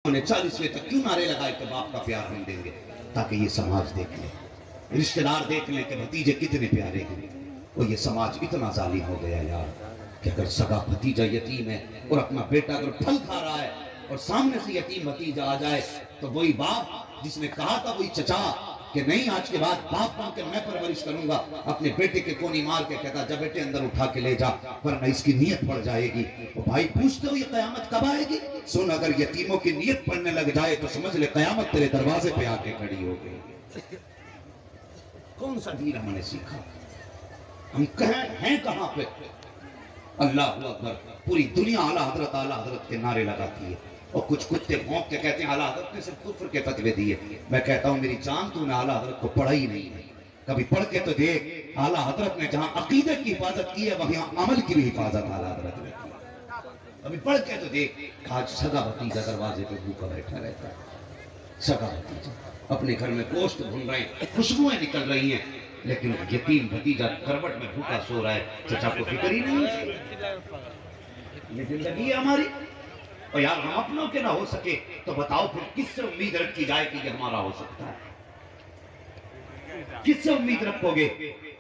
उन्हें 40वें तक क्यों नारे लगाए कि बाप का प्यार हम देंगे, ताकि ये समाज देख ले, रिश्तेदार देख ले कि भतीजे कितने प्यारे हैं। और ये समाज इतना जालिम हो गया यार कि अगर सगा भतीजा यतीम है और अपना बेटा अगर फल खा रहा है और सामने से यतीम भतीजा आ जाए तो वही बाप जिसने कहा था वही चचा कि नहीं आज के बाद बाप बन के मैं परवरिश करूंगा, अपने बेटे के कोनी मार के कहता जा बेटे अंदर उठा के ले जा वरना इसकी नीयत पड़ जाएगी। तो भाई पूछते हो ये कयामत कब आएगी? सुन, अगर यतीमों की नीयत पड़ने लग जाए तो समझ ले कयामत तेरे दरवाजे पे आके खड़ी हो गई। कौन सा दीन हमने सीखा? हम हैं कहां पे? अल्लाह अकबर, पूरी दुनिया आला हजरत के नारे लगाती है और कुछ कुत्ते भौंक के कहते हैं आला हजरत ने सिर्फ कुफ्र के फतवे दिए। मैं कहता हूं मेरी जान तूने आला हजरत को पढ़ा ही नहीं है, कभी पढ़ के तो देख। आला हजरत ने जहां अकीदे की हिफाजत की है वहां अमल की भी हिफाजत आला हजरत ने की। कभी पढ़ के तो देख। आज सगा भतीजा दरवाजे पे भूखा बैठा रहता है, सगा भतीजा अपने घर में गोश्त भून रहे हैं, खुशबुएं निकल रही हैं, लेकिन यतीम भतीजा करवट में भूखा सो रहा है। चचा को फिक्र ही नहीं है। ये जिंदगी है हमारी। और यार हम अपनों के ना हो सके तो बताओ फिर किससे उम्मीद रखी जाए कि ये हमारा हो सकता है? किससे उम्मीद रखोगे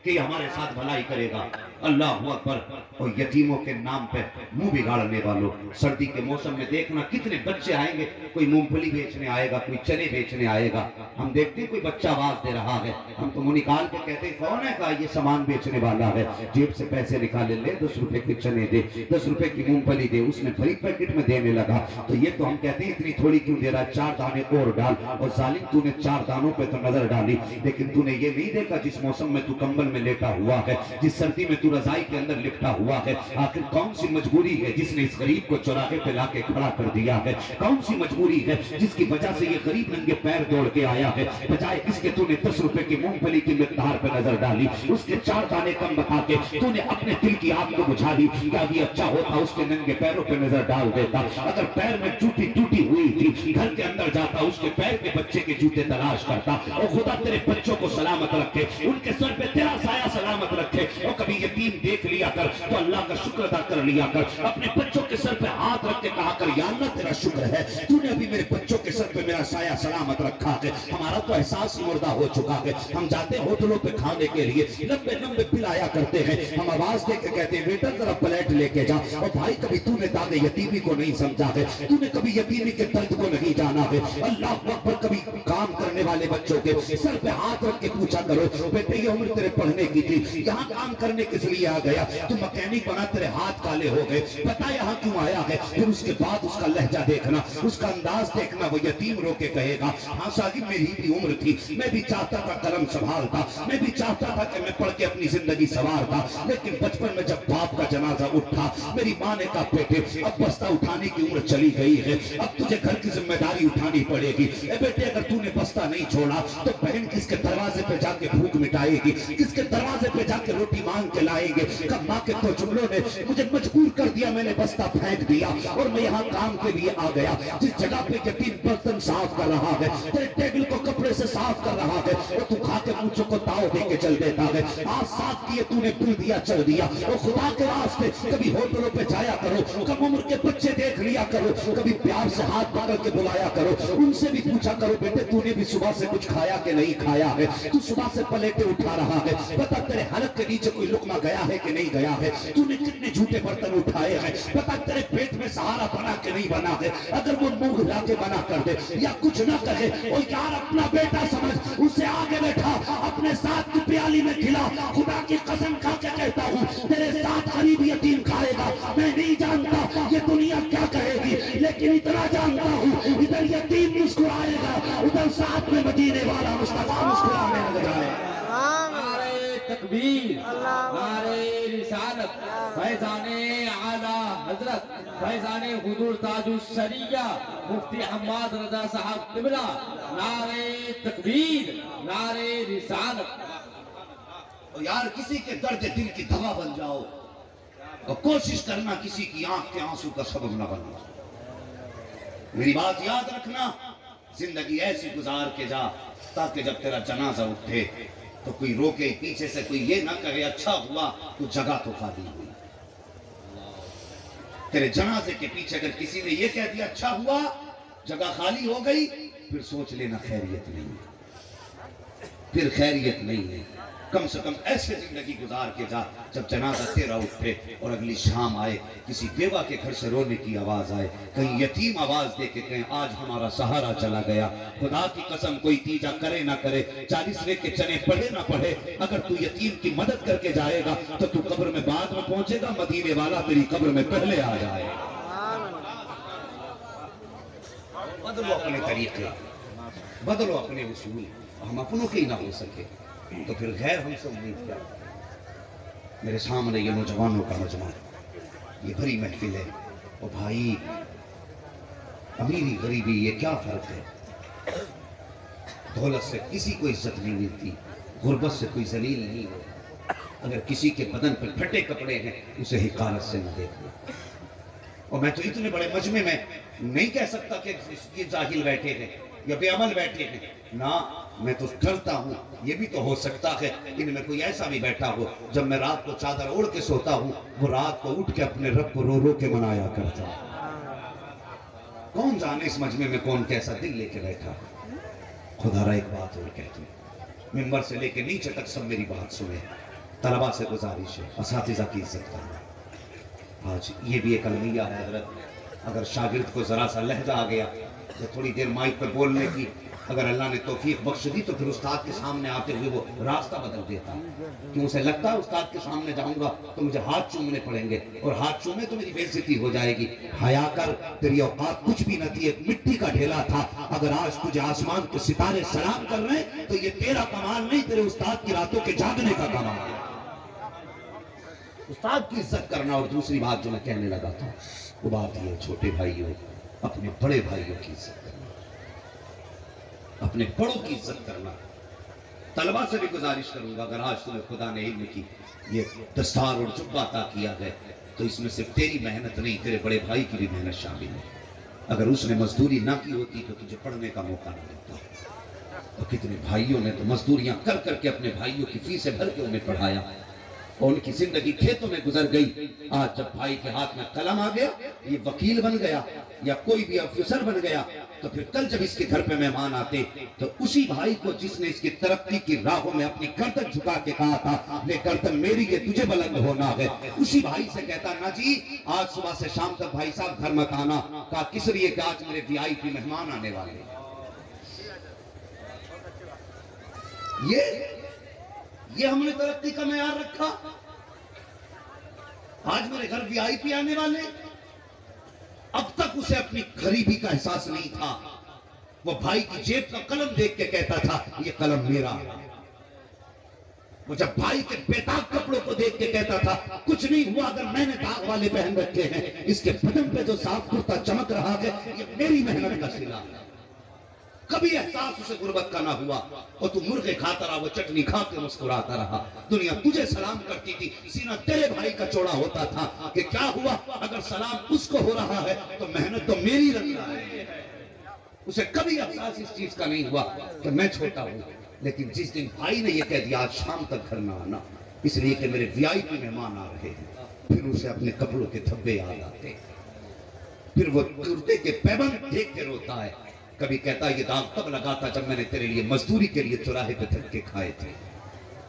कि हमारे साथ भलाई करेगा? अल्लाह अकबर। और यतीमों के नाम पे मुंह बिगाड़ने वालों, सर्दी के मौसम में देखना कितने बच्चे आएंगे, कोई मूंगफली बेचने आएगा, कोई चने बेचने आएगा। हम देखते हैं कोई बच्चा आवाज दे रहा है, हम तो मुंह निकाल के कहते हैं कौन है? का ये सामान बेचने वाला है। जेब से पैसे निकाले, ले 10 रुपए के चने दे, 10 रुपए की मूंगफली दे, उसने बड़ी पैकेट में देने लगा। तो ये तो हम कहते हैं इतनी थोड़ी क्यों दे रहा है, 4 दाने और डाल। और जालिम तूने 4 दानों पे तो नजर डाली, लेकिन तूने ये नहीं देखा जिस मौसम में तू कंबल में लेटा हुआ है, जिस सर्दी में तू रजाई के अंदर लिपटा हुआ है। आखिर कौन सी मजबूरी है जिसने इस गरीब को चौराहे पे लाके खड़ा कर दिया है? कौन सी मजबूरी है जिसकी वजह से ये गरीब नंगे पैर दौड़ के आया है? बजाय इसके तूने 10 रुपए की मूंगफली की मिकदार पे नजर डाली, उसके 4 दाने कम बता के तूने अपने दिल की आग को बुझा दी। क्या भी अच्छा होता उसके नंगे पैरों पे नजर डाल देता। अगर पैर में जूती टूटी हुई थी, घर के अंदर जाता, उसके पैर के बच्चे के जूते तलाश करता। और खुदा तेरे बच्चों को सलामत रखे, उनके सर पे तेरा साया सलामत रखे। और कभी यतीम देख लिया कर तो अल्लाह का शुक्र अदा कर लिया कर। अपने बच्चों के सर पे हाथ रख के कहा कर या अल्लाह तेरा शुक्र है तूने अभी मेरे बच्चों के सर पे मेरा साया सलामत रखा है। हमारा तो एहसास ही मुर्दा हो चुका है। हम जाते होटलों पे खाने के लिए, लंबे लंबे बिल आया करते हैं, हम आवाज दे के कहते हैं वेटर जरा प्लेट लेके जा। और भाई कभी तूने दादे यतीमी को नहीं समझा है, तूने कभी यतीमी के दर्द को नहीं जाना है। अल्लाह अकबर। कभी काम करने वाले बच्चों के सर पे हाथ रख के पूछा करो बेटे ये उम्र तेरे पढ़ने की थी, यहाँ काम करने किस लिए आ गया? तू मैकेनिक बना, तेरे हाथ काले हो गए, बता यहाँ क्यों आया है? फिर उसके बाद उसका लहजा देखना, उसका अंदाज देखना। वो यतीम रो के कहेगा हाँ साहब मेरी भी उम्र थी, मैं भी चाहता था कलम संभालता, मैं भी चाहता था कि मैं पढ़ के अपनी जिंदगी संवारता, लेकिन बचपन में जब बाप का जनाजा उठा मेरी माँ ने कहा बेटे अब बस्ता उठाने की उम्र चली गई है, अब तुझे घर की जिम्मेदारी उठानी पड़ेगी। बेटे अगर तूने बस्ता नहीं छोड़ा तो बहन किसके दरवाजे पे जाके भूख मिटाएगी, किसके दरवाजे पे जाके रोटी मांग के लाएंगे? कब माँ के तो जुमलों ने मुझे मजबूर कर दिया, मैंने बस्ता फेंक दिया और मैं यहाँ काम के लिए आ गया। जिस जगह पे यतीम बर्तन साफ कर रहा है, तेरे टेबल को कपड़े से साफ कर रहा है, और तू खा के मुझको को ताव दे के चल देता है। आज साफ किए तूने बिल दिया चल दिया। और खुदा के रास्ते कभी होटलों पे जाया करो, कम उम्र के बच्चे देख लिया करो, कभी प्यार से हाथ पकड़ के बुलाया करो, उनसे भी पूछा करो बेटे तूने भी सुबह से कुछ खाया कि नहीं खाया है? तू सुबह से प्लेटें उठा रहा है, पता तेरे हलक के नीचे कोई लुकमा गया है कि नहीं गया है? तूने कितने झूठे बर्तन उठाए हैं, पता तेरे पेट में सहारा बना के नहीं बना है? अगर वो मुंह हिला के बना कर दे या कुछ ना कहे, और यार अपना बेटा समझ, उसे आगे बैठा अपने साथ की प्याली में खिला। खुदा की कसम खा के कहता हूँ तेरे साथ गरीब यतीम खाएगा। मैं नहीं जानता ये दुनिया क्या कहेगी, लेकिन इतना जानता हूँ इधर यतीम मुस्कुराएगा, उधर साथ में मदीने वाला मुस्तफा मुस्कुराने लग जाएगा। तकबीर, नारे रिसालत, फैजाने आला हजरत, फैजाने हुजूर ताजुश शरिया मुफ्ती हम्माद रजा साहब किबला, नारे तकबीर, नारे रिसालत। तो यार किसी के दर्द दिल की दवा बन जाओ और कोशिश करना किसी की आंख के आंसू का सबब न बनना। मेरी बात याद रखना, जिंदगी ऐसी गुजार के जा ताकि जब तेरा जनाजा उठे तो कोई रोके पीछे से, कोई ये ना कहे अच्छा हुआ तो जगह तो खाली हुई। तेरे जनाजे के पीछे अगर किसी ने ये कह दिया अच्छा हुआ जगह खाली हो गई, फिर सोच लेना खैरियत नहीं है, फिर खैरियत नहीं है। कम से कम ऐसे जिंदगी गुजार के जा जब जनाजा तेरा उठे और अगली शाम आए, किसी बेवा के घर से रोने की आवाज आए, कहीं यतीम आवाज दे के कहें आज हमारा सहारा चला गया। खुदा की कसम कोई तीजा करे ना करे, 40 रेत के चने पढ़े ना पढ़े, अगर तू यतीम की मदद करके जाएगा तो तू कब्र में बाद में पहुंचेगा, मदीने वाला तेरी कब्र में पहले आ जाएगा। बदलो अपने तरीके, बदलो अपने उसूल, हम अपनों के ही ना हो सके तो फिर गैर हमसे उम्मीद क्या। मेरे सामने ये नौजवानों का मजमा, ये भरी महफिल है। और भाई अमीरी गरीबी ये क्या फर्क है। दौलत से किसी को इज्जत नहीं मिलती, गुर्बत से कोई जलील नहीं हो। अगर किसी के बदन पर फटे कपड़े हैं उसे हिकारत से न देखना। और मैं तो इतने बड़े मजमे में नहीं कह सकता कि ये जाहिल बैठे हैं या बेअमल बैठे हैं ना, मैं तो डरता हूँ। ये भी तो हो सकता है इनमें कोई ऐसा भी बैठा हो, जब मैं रात को चादर ओढ़ के सोता हूँ वो रात को उठ के अपने रब को रो रो के मनाया करता। कौन जाने इस मजमे में कौन कैसा दिल लेके बैठा। खुदारा एक बात और कहती, मिंबर से लेके नीचे तक सब मेरी बात सुने। तलबा से गुजारिश है, असातिज़ा की इज्जत करना। आज ये भी एक अलमिया है हजरत, अगर शागिर्द को जरा सा लहजा आ गया तो थोड़ी देर माइक पर बोलने की अगर अल्लाह ने तौफीक बख्श दी तो फिर उस्ताद के सामने आते हुए वो रास्ता बदल देता है। क्यों उसे लगता है उस्ताद के सामने जाऊंगा तो मुझे हाथ चूमने पड़ेंगे, और हाथ चूमे तो मेरी बेइज्जती हो जाएगी। हया कर, तेरी औकात कुछ भी न थी, एक मिट्टी का ढेला था। अगर आज तुझे आसमान के सितारे सलाम कर रहे हैं तो ये तेरा कमाल नहीं, तेरे उस्ताद की रातों के जागने का कमाल है। उस्ताद की इज्जत करना। और दूसरी बात जो मैं कहने लगा था वो बात ये, छोटे भाइयों अपने बड़े भाइयों की इज्जत करना, अपने बड़ों की इज्जत करना। तलबा से भी गुजारिश करूंगा, अगर आज तुम्हें खुदा ने इल्म की ये दस्तार और जुब्बा अता किया है तो इसमें सिर्फ तेरी मेहनत नहीं, तेरे बड़े भाई की भी मेहनत शामिल है। अगर उसने मजदूरी ना की होती तो तुझे पढ़ने का मौका न मिलता। तो कितने भाइयों ने तो मजदूरियां कर करके अपने भाइयों की फीसें भर के उन्हें पढ़ाया और उनकी जिंदगी खेतों में गुजर गई। आज जब भाई के हाथ में कलम आ गया, ये वकील बन गया या कोई भी अफसर बन गया, तो फिर कल जब इसके घर पे मेहमान आते तो उसी भाई को जिसने इसकी तरक्की की राहों में अपनी गर्दन झुका के कहा था ले गर्दन मेरी ये तुझे बुलंद होना है, उसी भाई से कहता ना जी आज सुबह से शाम तक भाई साहब घर मत आना। कहा किस लिए कि आज मेरे वीआईपी मेहमान आने वाले। ये हमने तरक्की का मेयार रखा। आज मेरे घर वीआईपी आने वाले। अब तक उसे अपनी गरीबी का एहसास नहीं था। वो भाई की जेब का कलम देख के कहता था ये कलम मेरा। वो जब भाई के बेताब कपड़ों को देख के कहता था कुछ नहीं हुआ अगर मैंने दाग वाले पहन रखे हैं, इसके बदन पे जो साफ कुर्ता चमक रहा है ये मेरी मेहनत का सिला है। कभी एहसास उसे गुर्बत का ना हुआ और तू मुर्गे खाता रहा, वो चटनी खा के मुस्कुराता रहा। दुनिया तुझे सलाम करती थी, सीना तेरे भाई का चौड़ा होता था कि क्या हुआ अगर सलाम उसको हो रहा है तो मेहनत तो मेरी रही है। उसे कभी एहसास इस चीज का नहीं हुआ कि मैं छोटा हूं। लेकिन जिस दिन भाई ने यह कह दिया आज शाम तक घर ना आना इसलिए कि मेरे वीआईपी मेहमान आ रहे हैं, फिर उसे अपने कपड़ों के धब्बे याद आते, फिर वो कुर्ते के पैबंद देख के रोता है। कभी कहता ये दाग तब लगा था जब मैंने तेरे लिए मजदूरी के लिए चौराहे पे धक्के खाए थे।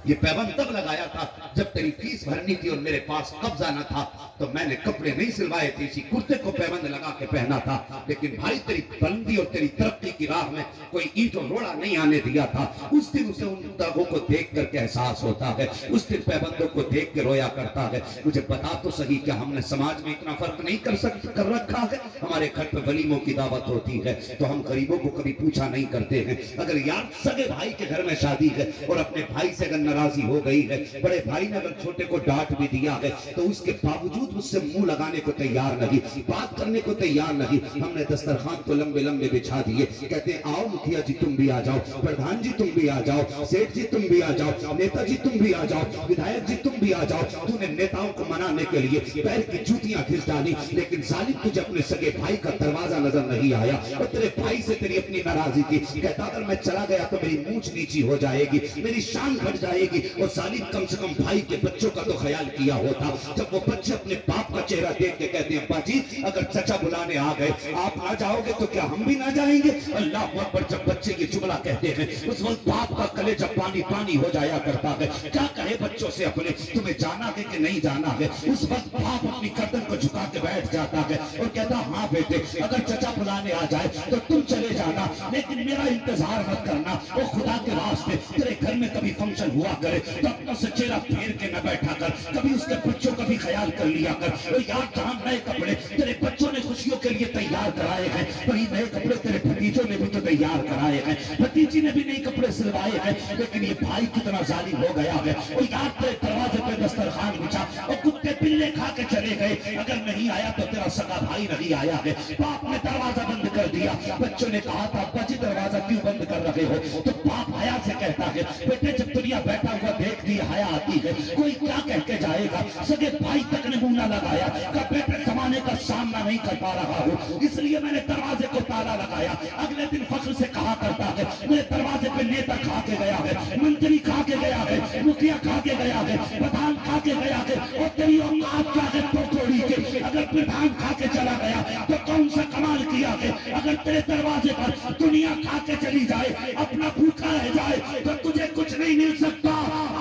ये पैबंद तब लगाया था जब तेरी फीस भरनी थी और मेरे पास कब्जा न था तो मैंने कपड़े नहीं सिलवाए थे, इसी कुर्ते को पैबंद लगा के पहना था। लेकिन भाई तेरी बुलंदी और तेरी तरक्की की राह में कोई ईंट और रोड़ा नहीं आने दिया था। उस दिन उसे उन दागों को देख करके एहसास होता है, उस दिन पैबंदों को देख के रोया करता है। मुझे बता तो सही क्या हमने समाज में इतना फर्क नहीं कर रखा है। हमारे घर पे वलीमों की दावत होती है तो हम गरीबों को कभी पूछा नहीं करते हैं। अगर यार सगे भाई के घर में शादी है और अपने भाई से अगर नाराजी हो गई है, बड़े भाई ने अगर छोटे को डांट भी दिया है तो उसके बावजूद उससे मुंह लगाने को तैयार नहीं, बात करने को तैयार नहीं। हमने दस्तरखान को लंबे लंबे बिछा दिए, कहते हैं आओ मुखिया जी तुम भी आ जाओ, प्रधान जी तुम भी आ जाओ, सेठ जी तुम भी आ जाओ, नेताजी तुम भी आ जाओ, विधायक जी तुम भी आ जाओ। तूने नेताओं को मनाने के लिए पैर की जूतियां घिस डाली, लेकिन जालिम तुझे अपने सगे भाई का दरवाजा नजर नहीं आया और तेरे भाई से तेरी अपनी नाराजगी की। कहता अगर मैं चला गया तो मेरी मूंछ नीची हो जाएगी, मेरी शान घट जाएगी, آئے گی. اور ظالم کم سے کم بھائی کے بچوں کا تو خیال کیا ہوتا. جب وہ بچے اپنے باپ کا چہرہ دیکھ کے کہتے ہیں ابا جی اگر چچا بلانے آ گئے آپ نہ جاؤ گے تو کیا ہم بھی نہ جائیں گے. اللہ اکبر. جب بچے یہ جملہ کہتے ہیں اس وقت باپ کا کلیجہ پانی پانی ہو جایا کرتا ہے. کیا کہے بچوں سے اپنے تمہیں جانا ہے کہ نہیں جانا ہے. اس وقت باپ اپنی گردن کو جھکا کے بیٹھ جاتا ہے اور کہتا ہاں بیٹے اگر چچا بلانے آ جائے تو تم چلے جانا لیکن میرا انتظار مت کرنا. اور خدا کے واسطے تیرے گھر میں کبھی فنکشن ہوا کرے تو اپنا سے چہرہ پھیر کے نہ بیٹھا کر. کبھی اس کے بچوں کا بھی خیال کر لیا کر. اور یار جہاں نئے کپڑے تیرے بچوں نے خوشیوں کے لیے تیار کرائے ہیں وہی نئے کپڑے تیرے بھتیجوں نے بھی تو تیار کرائے ہیں. بھتیجی نے بھی نئے کپڑے سلوائے ہیں لیکن یہ بھائی کتنا ظالم ہو گیا ہے. اور یار تیرے دروازے پہ دسترخوان بچھا اور کتے بلے کھا کے چلے گئے. اگر نہیں آیا تو تیرا سگا بھائی نہیں آیا ہے. باپ نے دروازہ بند کر دیا. بچوں نے کہا تھا ابا جی دروازہ کیوں بند کر رہے ہو. تو باپ حیا سے کہتا ہے بیٹے جب دنیا بیٹھا ہوا دیکھ دی حیا آتی ہے کوئی کیا کہہ کے جائے گا. سگے بھائی تک نے منہ نہ لگایا کہ بیٹے زمانے کا سامنا نہیں کر پا رہا ہوں اس لیے میں نے دروازے کو تالا لگایا. اگلے دن فخر سے کہا کرتا ہے میرے دروازے پہ نیتا کھا کے گیا ہے منتری کھا کے گیا ہے مکھیا کھا کے گیا ہے پردھان کھا کے گیا ہے. اور تیری اوقات کیا ہے توڑی کے اگر پردھان کھا کے چلا گیا تو کون سا کمال کیا ہے. اگر تیرے دروازے پر دنیا کھا کے چلی جائے اپنا بھوکا رہ جائے تو تجھے کچھ نہیں مل سکتا.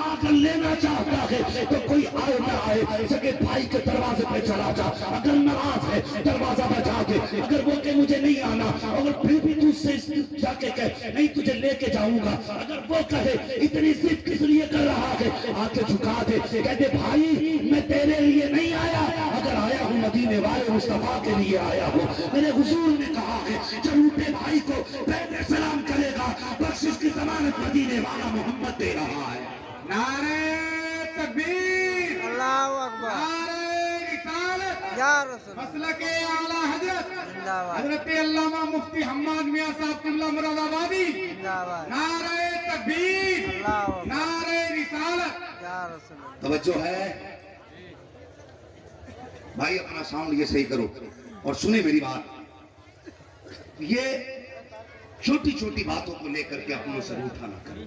اگر لینا چاہتا ہے تو کوئی آئے نہ آئے سگے بھائی کے دروازے پہ چلا جا. اگر ناراض ہے دروازہ بجا کے اگر وہ کہ مجھے نہیں آنا اگر پھر بھی تو سے جا کے کہے نہیں تجھے لے کے جاؤں گا. اگر وہ کہے اتنی ضد کس لیے کر رہا ہے آ کے جھکا دے کہتے بھائی میں تیرے لیے نہیں آیا اگر آیا ہوں مدینے والے مصطفیٰ کے لیے آیا ہوں. میرے حضور نے کہا ہے جھوٹے بھائی کو پہلے سلام کرے گا بخشش کی ضمانت مدینے والا محمد دے رہا ہے. نعرہ تکبیر اللہ اکبر نعرہ رسالت یا رسول مسلک اعلیٰ حضرت زندہ باد حضرت علامہ مفتی حماد میاں صاحب قبلہ مراد آبادی. زندہ باد نعرہ تکبیر اللہ اکبر نعرہ رسالت. یا رسول اللہ. توجہ ہے بھائی اپنا ساؤنڈ یہ صحیح کرو اور سنیں میری بات. یہ چھوٹی چھوٹی باتوں کو لے کر کے اپنوں سے روٹھا نہ کریں.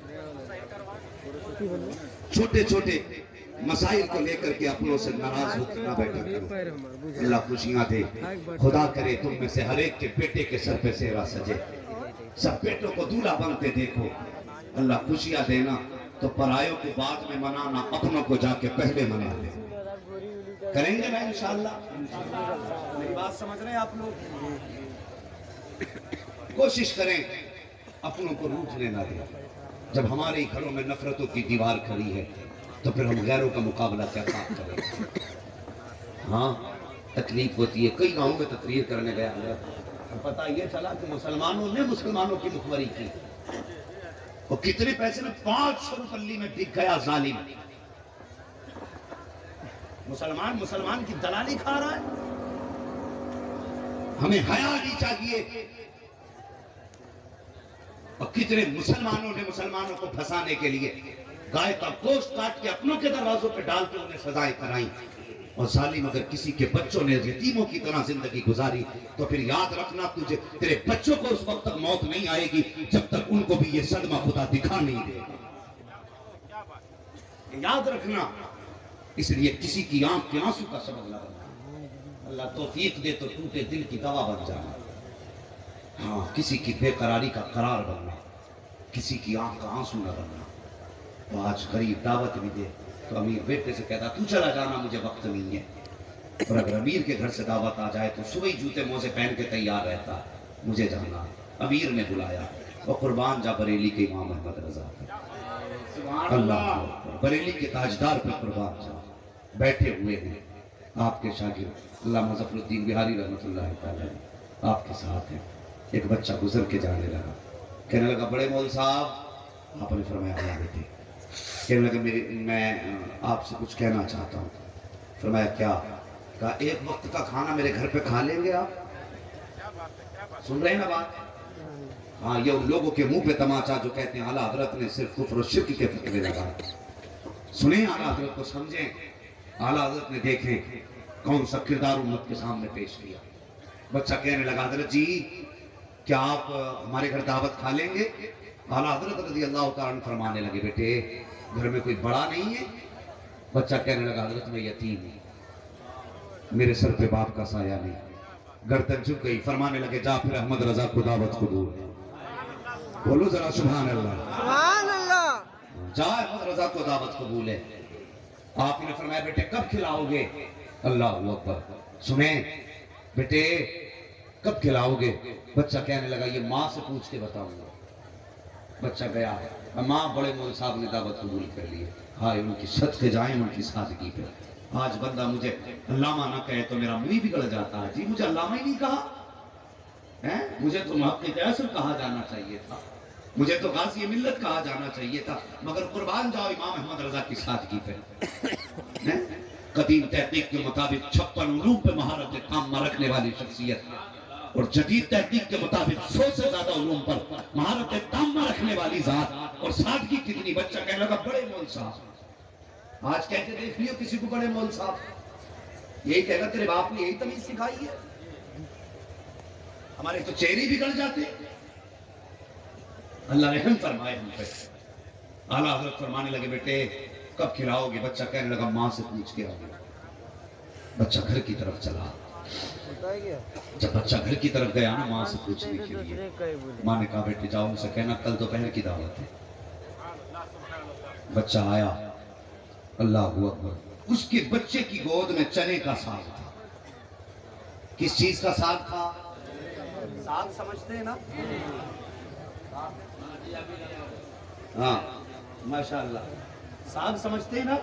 چھوٹے چھوٹے مسائل کو لے کر کے اپنوں سے ناراض ہو کر نہ بیٹھا کرو. اللہ خوشیاں دے. خدا کرے تم میں سے ہر ایک کے بیٹے کے سر پہ سہرا سجے. سب بیٹوں کو دولہا بنتے دیکھو. اللہ خوشیاں دینا تو پرایوں کو بعد میں منانا اپنوں کو جا کے پہلے منا لے. کریں گے نا انشاءاللہ. میری بات سمجھ رہے ہیں آپ لوگ. کوشش کریں اپنوں کو روٹھنے نہ دیں. جب ہمارے گھروں میں نفرتوں کی دیوار کھڑی ہے تو پھر ہم غیروں کا مقابلہ کیا کریں. ہاں تکلیف ہوتی ہے. کئی گاؤں میں تقریر کرنے گیا پتہ یہ چلا کہ مسلمانوں نے مسلمانوں کی مخبری کی اور کتنے پیسے میں 500 روپے میں بک گیا ظالم. مسلمان کی دلالی کھا رہا ہے. ہمیں حیا نہیں چاہیے. اور کتنے مسلمانوں نے مسلمانوں کو پھنسانے کے لیے گائے کا گوشت کاٹ کے اپنوں کے دروازوں پہ ڈال کے انہیں سزائیں کرائیں. اور ظالم اگر کسی کے بچوں نے یتیموں کی طرح زندگی گزاری تو پھر یاد رکھنا تجھے تیرے بچوں کو اس وقت تک موت نہیں آئے گی جب تک ان کو بھی یہ صدمہ خدا دکھا نہیں دے گا. یاد رکھنا. اس لیے کسی کی آنکھ کے آنسو کا سبب نہ بننا. اللہ توفیق دے تو ٹوٹے دل کی دوا بن جانا. ہاں کسی کی بے قراری کا قرار بننا. کسی کی آنکھ کا آنسو نہ بننا. تو آج غریب دعوت بھی دے تو امیر بیٹے سے کہتا تو چلا جانا مجھے وقت نہیں ہے. اور اگر امیر کے گھر سے دعوت آ جائے تو صبح ہی جوتے موزے پہن کے تیار رہتا مجھے جانا. امیر نے بلایا اور قربان جا بریلی کے امام احمد رضا. اللہ بریلی کے تاجدار پہ قربان جا. بیٹھے ہوئے ہیں آپ کے شاگرد علامہ ظفر الدین بہاری رحمۃ اللہ تعالی آپ کے ساتھ ہیں. ایک بچہ گزر کے جانے لگا. کہنے لگا بڑے مول صاحب. آپ نے فرمایا آیا بیٹے. کہنے لگا میں آپ سے کچھ کہنا چاہتا ہوں. فرمایا کیا؟ کہا ایک وقت کا کھانا میرے گھر پہ کھا لیں گے آپ؟ سن رہے ہیں نا بات؟ ہاں یہ ان لوگوں کے منہ پہ تماچا جو کہتے ہیں اعلیٰ حضرت نے صرف کفر و شرک کے فتوے لگائے. سنیں اعلیٰ حضرت کو, سمجھیں. اعلیٰ حضرت نے دیکھیں کون سا کردار امت کے سامنے پیش کیا. بچہ کہنے لگا حضرت جی کیا آپ ہمارے گھر دعوت کھا لیں گے؟ اعلیٰ حضرت رضی اللہ تعالیٰ عنہ فرمانے لگے بیٹے گھر میں کوئی بڑا نہیں ہے؟ بچہ کہنے لگا حضرت میں یتیم ہوں، میرے سر پہ باپ کا سایہ نہیں۔ گردن جھک گئی، فرمانے لگے جا پھر احمد رضا کو دعوت قبول ہے۔ بولو ذرا سبحان اللہ، سبحان اللہ۔ جا احمد رضا کو دعوت قبول ہے۔ آپ نے فرمایا بیٹے کب کھلاؤ گے؟ اللہ اکبر، سنیں بیٹے کب کھلاؤ گے؟ بچہ کہنے لگا یہ ماں سے پوچھ کے بتاؤں گا۔ بچہ گیا ہے، ماں بڑے مول صاحب نے دعوت قبول کر لی ہے۔ ہائے ان کی صدقے جائیں ان کی سادگی پہ۔ آج بندہ مجھے علامہ نہ کہے تو میرا منہ بگڑ جاتا ہے، جی مجھے علامہ ہی نہیں کہا، مجھے تو محقق اصل کہا جانا چاہیے تھا، مجھے تو غازی ملت کہا جانا چاہیے تھا، مگر قربان جاؤ امام احمد رضا کی سادگی پہ۔ قدیم تحقیق کے مطابق 56 علوم پہ مہارت تامہ رکھنے والی شخصیت، اور جدید تحقیق کے مطابق 100 سے زیادہ علوم پر مہارت تامہ رکھنے والی ذات، اور سادگی کتنی۔ بچہ کہنے لگا بڑے مول صاحب، آج کہتے دیکھ لیو کسی کو بڑے مول صاحب، یہی کہے گا تیرے باپ نے یہی تمیز سکھائی ہے؟ ہمارے تو چہرے بگڑ جاتے۔ اللہ رحم فرمائے ہم پہ۔ اعلیٰ حضرت فرمانے لگے بیٹے کب کھلاؤ گے؟ بچہ کہنے لگا ماں سے پوچھ کے آؤ گے۔ بچہ گھر کی طرف چلا، جب بچہ گھر کی طرف گیا نا ماں سے پوچھنے کے لیے، ماں نے کہا بیٹے جاؤ ان سے کہنا کل دوپہر کی دعوت ہے۔ بچہ آیا، اللہ اکبر، اس کے بچے کی گود میں چنے کا ساگ تھا۔ کس چیز کا ساگ تھا؟ ساگ سمجھتے ہیں نا؟ ہاں ماشاءاللہ، ساگ سمجھتے ہیں نا؟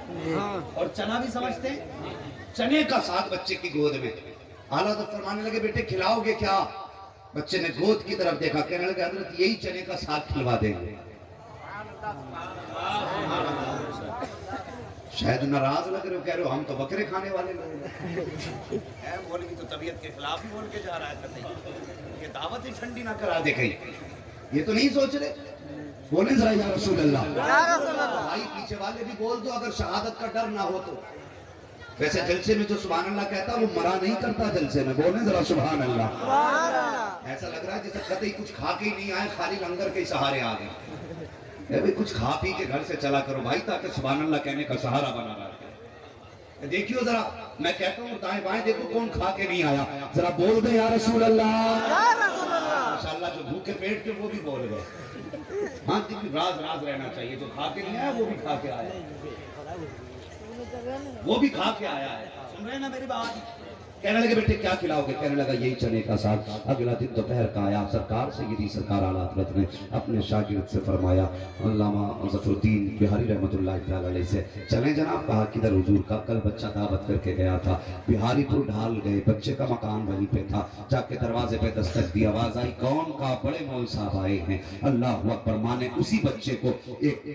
اور چنا بھی سمجھتے ہیں؟ چنے کا ساگ بچے کی گود میں۔ اعلیٰ تو فرمانے لگے بیٹے کھلاؤ گے کیا؟ بچے نے گود کی طرف دیکھا، کہنے لگے حضرت یہی چنے کا ساگ کھلوا دیں گے۔ شاید ناراض لگ رہے ہو، کہہ رہے ہو ہم تو بکرے کھانے والے لوگ ہیں، بول کی تو طبیعت کے خلاف ہی بول کے جا رہا ہے، کہ دعوت ہی ٹھنڈی نہ کرا دے کہیں، یہ تو نہیں سوچ رہے۔ بولیں ذرا یا رسول اللہ، بھائی پیچھے والے بھی بول دو اگر شہادت کا ڈر نہ ہو تو۔ ویسے جلسے میں جو سبحان اللہ کہتا وہ مرا نہیں کرتا جلسے میں، بولیں ذرا سبحان اللہ۔ ایسا لگ رہا ہے جیسے قطعی کچھ کھا کے ہی نہیں آئے، خالی لنگر کے سہارے آ گئے۔ کچھ کھا پی کے گھر سے چلا کرو بھائی، تاکہ سبحان اللہ کہنے کا سہارا بنا رہا۔ دیکھیو ذرا میں کہتا ہوں دائیں بائیں دیکھو کون کھا کے نہیں آیا، ذرا بول دے یا رسول اللہ۔ ماشاءاللہ جو بھوکے پیٹ کے وہ بھی بول گئے۔ ہاں راز راز رہنا چاہیے، جو کھا کے نہیں آیا وہ بھی کھا کے آیا، وہ بھی کھا کے آیا ہے۔ سن رہے ہیں نا میری بات؟ کہنے لگے بیٹے کیا کھلاؤ گے؟ کہنے لگا یہی چنے کا ساگ۔ اگلا دن دوپہر کا آیا، سرکار سیدی سرکار اعلیٰ حضرت نے اپنے شاگرد سے فرمایا، علامہ ظفر الدین بہاری رحمۃ اللہ تعالی علیہ سے چلیں جناب۔ کہا کدھر؟ حضور کا کل بچہ دعوت کر کے گیا تھا، بہاری پور ڈھال گئے، بچے کا مکان وہیں پہ تھا، جا کے دروازے پہ دستک دی، آواز آئی کون؟ کا بڑے مول صاحب آئے ہیں۔ اللہ اکبر، ماں نے اسی بچے کو ایک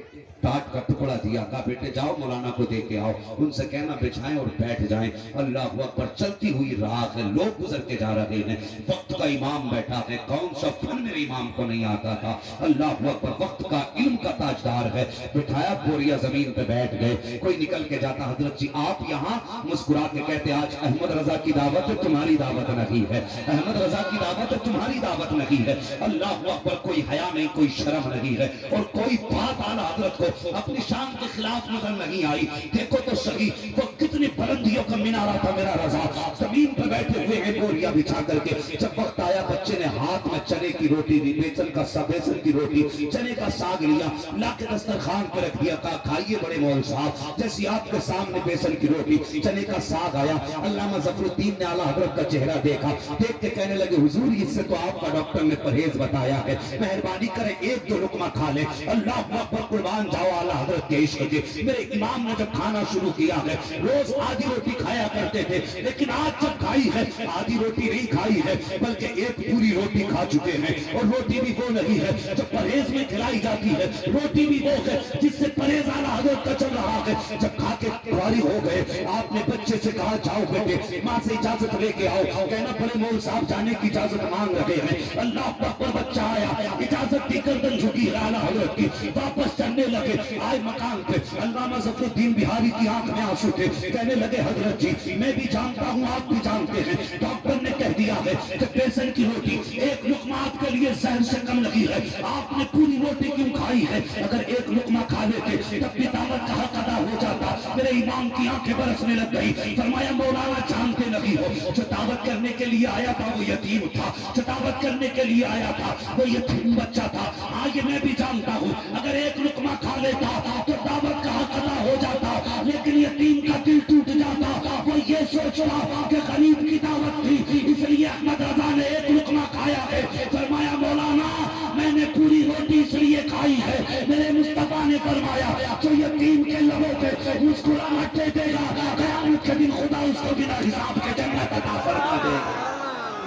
ٹاٹ کا ٹکڑا دیا، کہا بیٹے جاؤ مولانا کو دے کے آؤ، ان سے کہنا بچھائیں اور بیٹھ جائیں۔ اللہ اکبر، چلتی ہوئی راہ ہے، لوگ گزر کے جا رہے ہیں، وقت کا امام بیٹھا ہے، کون سا فن میرے امام کو نہیں آتا تھا، اللہ اکبر، وقت کا علم کا تاجدار ہے، بٹھایا بوریا زمین پہ بیٹھ گئے۔ کوئی نکل کے جاتا حضرت جی آپ یہاں، مسکرا کے کہتے آج احمد رضا کی دعوت ہے تمہاری دعوت نہیں ہے، احمد رضا کی دعوت ہے تمہاری دعوت نہیں ہے۔ اللہ اکبر، کوئی حیا نہیں، کوئی شرم نہیں ہے، اور کوئی بات اعلیٰ حضرت کو اپنی شان کے خلاف نظر نہیں آئی۔ دیکھو تو صحیح وہ کتنی بلندیوں کا مینارہ تھا میرا رضا، زمین پہ بیٹھے ہوئے ہیں بوریا بچھا کر کے۔ جب وقت آیا بچے نے ہاتھ میں چنے کی روٹی دی، بیسن کی روٹی، چنے کا ساگ لیا، لا کے دسترخوان پہ رکھ دیا، کہا کھائیے بڑے مول صاحب۔ جیسی آپ کے سامنے بیسن کی روٹی، چنے کا ساگ آیا، علامہ ظفر الدین نے اعلیٰ حضرت کا چہرہ دیکھا، دیکھ کے کہنے لگے حضور اس سے تو آپ کا ڈاکٹر نے پرہیز بتایا ہے، مہربانی کریں ایک دو لقمہ کھا لیں۔ اللہ اکبر، قربان جاؤ اعلیٰ حضرت کے عشق کے۔ میرے امام نے جب کھانا شروع کیا ہے، روز آدھی روٹی کھایا کرتے تھے، لیکن آج جب کھائی ہے آدھی روٹی نہیں کھائی ہے بلکہ ایک پوری روٹی کھا چکے ہیں، اور روٹی بھی وہ نہیں ہے جو پرہیز میں کھلائی جاتی ہے، روٹی بھی وہ ہے جس سے پرہیز اعلیٰ حضرت کا چل رہا ہے۔ جب کھا کے فارغ ہو گئے، آپ نے بچے سے کہا جاؤ بیٹے ماں سے اجازت لے کے آؤ، کہنا بڑے مول صاحب جانے کی اجازت مانگ رہے ہیں۔ اللہ اکبر، بچہ آیا، اجازت کی گردن جھکی اعلیٰ حضرت کی، واپس چلنے لگے، آئے مکان پہ، علامہ ظفر الدین بہاری کی آنکھ میں آنسو تھے، کہنے لگے حضرت جی میں بھی جانتا ہوں آپ بھی جانتے ہیں، ڈاکٹر نے کہہ دیا دیا ہے کہ بیسن کی روٹی ایک لقمہ آپ کے لیے زہر سے کم لگی ہے، آپ نے پوری روٹی کیوں کھائی ہے؟ اگر ایک لقمہ کھا لیتے تب بھی دعوت کا حق ادا ہو جاتا۔ میرے امام کی آنکھیں برسنے لگ گئی، فرمایا مولانا جانتے نہیں ہو جو دعوت کرنے کے لیے آیا تھا وہ یتیم تھا، جو دعوت کرنے کے لیے آیا تھا وہ یتیم بچہ تھا۔ ہاں یہ میں بھی جانتا ہوں اگر ایک لقمہ کھا لیتا تو دعوت کا حق ادا ہو جاتا، لیکن یتیم کا دل ٹوٹ جاتا، وہ یہ سوچتا کہ غریب کی دعوت تھی اس لیے احمد رضا نے ایک لقمہ کھایا ہے۔ فرمایا مولانا میں نے پوری روٹی اس لیے کھائی ہے، میرے مصطفیٰ نے فرمایا جو یتیم کے لبوں پہ مسکراہٹ دے دے گا قیامت کے دن خدا اس کو بنا حساب کے جنت عطا فرما دے گا۔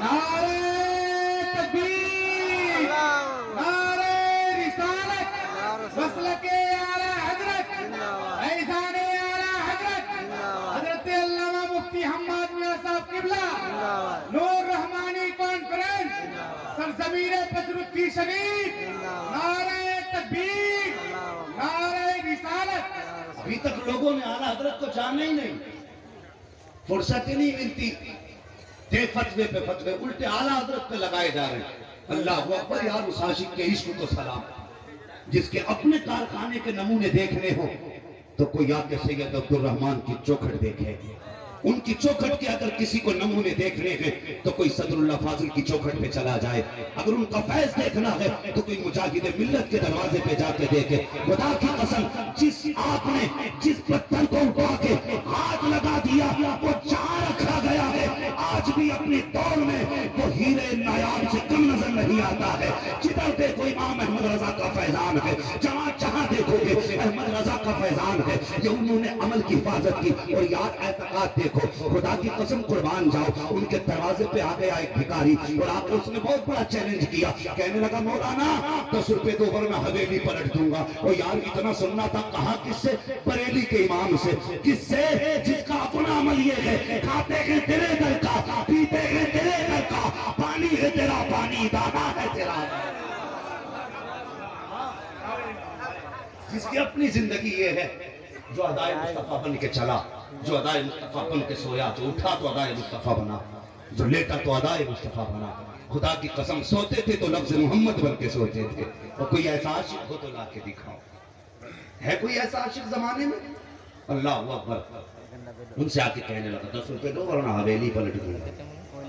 نعرہ تکبیر، نعرہ رسالت، مسلک اعلیٰ حضرت، فیضان اعلیٰ حضرت، حضرت علامہ مفتی حماد میاں صاحب قبلہ، نور رحمانی کانفرنس، سرزمین بدرالدین شریف، نعرہ تکبیر، نعرہ رسالت۔ ابھی تک لوگوں نے اعلیٰ حضرت کو جانا ہی نہیں، فرصت ہی نہیں ملتی، دے فتوے پہ فتوے الٹے اعلیٰ حضرت پہ لگائے جا رہے ہیں۔ اللہ اکبر یار، اس عاشق کے عشق کو سلام، جس کے اپنے کارخانے کے نمونے دیکھنے ہو تو کوئی آ کے سید عبد الرحمن کی چوکھٹ دیکھے، ان کی چوکھٹ کے اگر کسی کو نمونے دیکھنے ہیں تو کوئی صدر اللہ فاضل کی چوکھٹ پہ چلا جائے، اگر ان کا فیض دیکھنا ہے تو کوئی مجاہد ملت کے دروازے پہ جا کے دیکھے۔ خدا کی قسم جس آپ نے جس پتھر کو اٹھا کے ہاتھ لگا دیا وہ جہاں رکھا گیا ہے، آج بھی اپنی دور میں وہ ہیرے نایاب سے کم نظر نہیں آتا ہے۔ جدھر دیکھو امام احمد رضا کا فیضان ہے، جہاں جہاں دیکھو گے احمد رضا کا فیضان ہے، یہ انہوں نے عمل کی حفاظت کی۔ اور یاد اعتقاد دیکھو، خدا کی قسم قربان جاؤ، ان کے دروازے پہ آ گیا ایک بھکاری اور آ کے اس نے بہت بڑا چیلنج کیا، کہنے لگا مولانا 10 روپے دو ور میں حویلی پلٹ دوں گا۔ اور یار اتنا سننا تھا، کہا کس سے؟ بریلی کے امام سے۔ کس سے؟ جس کا اپنا عمل یہ ہے کھاتے ہیں تیرے گھر کا، پیتے ہیں تیرے گھر کا، پانی ہے تیرا پانی، دانا ہے تیرا، جس کی اپنی زندگی یہ ہے، جو ادائے مصطفیٰ بن کے چلا، جو ادائے مصطفیٰ بن کے سویا، جو اٹھا تو ادائے مصطفیٰ بنا، جو لیٹا تو ادائے مصطفیٰ بنا۔ خدا کی قسم سوتے تھے تو لفظ محمد بن کے سوتے تھے۔ اور کوئی ایسا عاشق ہو تو لا کے دکھاؤ، ہے کوئی ایسا عاشق زمانے میں؟ اللہ اکبر۔ ان سے آ کے کہنے لگا 10 روپے دو ورنہ حویلی پلٹ دوں گا۔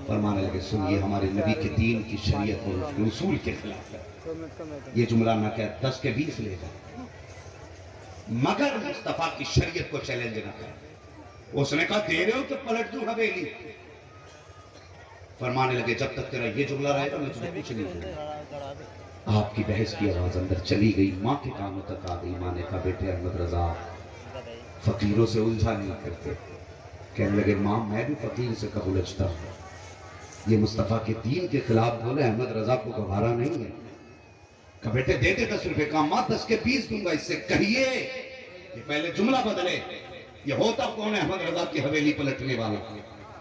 فرمانے لگے سنیے ہمارے نبی کے دین کی شریعت اور اس کے اصول کے خلاف ہے، یہ جملہ نہ کہ 10 کے 20 لے جائے، مگر مصطفیٰ کی شریعت کو چیلنج نہ کرے۔ اس نے کہا دے رہے ہو کہ پلٹ دوں حویلی؟ فرمانے لگے جب تک تیرا یہ جملہ رہے گا میں تجھے کچھ نہیں دوں گا۔ آپ کی بحث کی آواز اندر چلی گئی، ماں کے کانوں تک آ گئی۔ ماں نے کہا بیٹے احمد رضا فقیروں سے الجھا نہیں کرتے۔ کہنے لگے ماں میں بھی فقیر سے کب الجھتا ہوں، یہ مصطفیٰ کے دین کے خلاف بولے، احمد رضا کو گوارا نہیں ہے۔ کہا بیٹے دے دے 10 روپے، کہا ماں 10 کے 20 دوں گا، اس سے کہیے کہ پہلے جملہ بدلے، یہ ہوتا کون ہے احمد رضا کی حویلی پلٹنے والا؟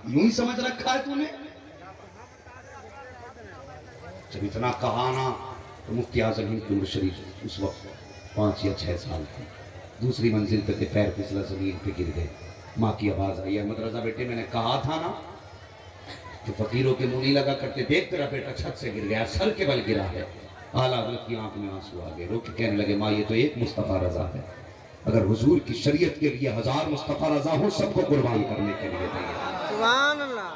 یوں ہی سمجھ رکھا ہے تو نے؟ جب اتنا کہا نا تو مفتی اعظم ہند کی عمر شریف اس وقت 5 یا 6 سال تھی، دوسری منزل پہ تھے، پیر پھسلا زمین پہ گر گئے۔ ماں کی آواز آئی احمد رضا بیٹے میں نے کہا تھا نا جو فقیروں کے منہ نہیں لگا کرتے، دیکھ تیرا بیٹا چھت سے گر گیا، سر کے بل گرا ہے۔ اعلیٰ حضرت کی آنکھ میں آنسو آ گئے، رو کے کہنے لگے ماں یہ تو ایک مصطفیٰ رضا ہے، اگر حضور کی شریعت کے لیے 1000 مصطفیٰ رضا ہو سب کو قربان کرنے کے لیے تیار، سبحان اللہ،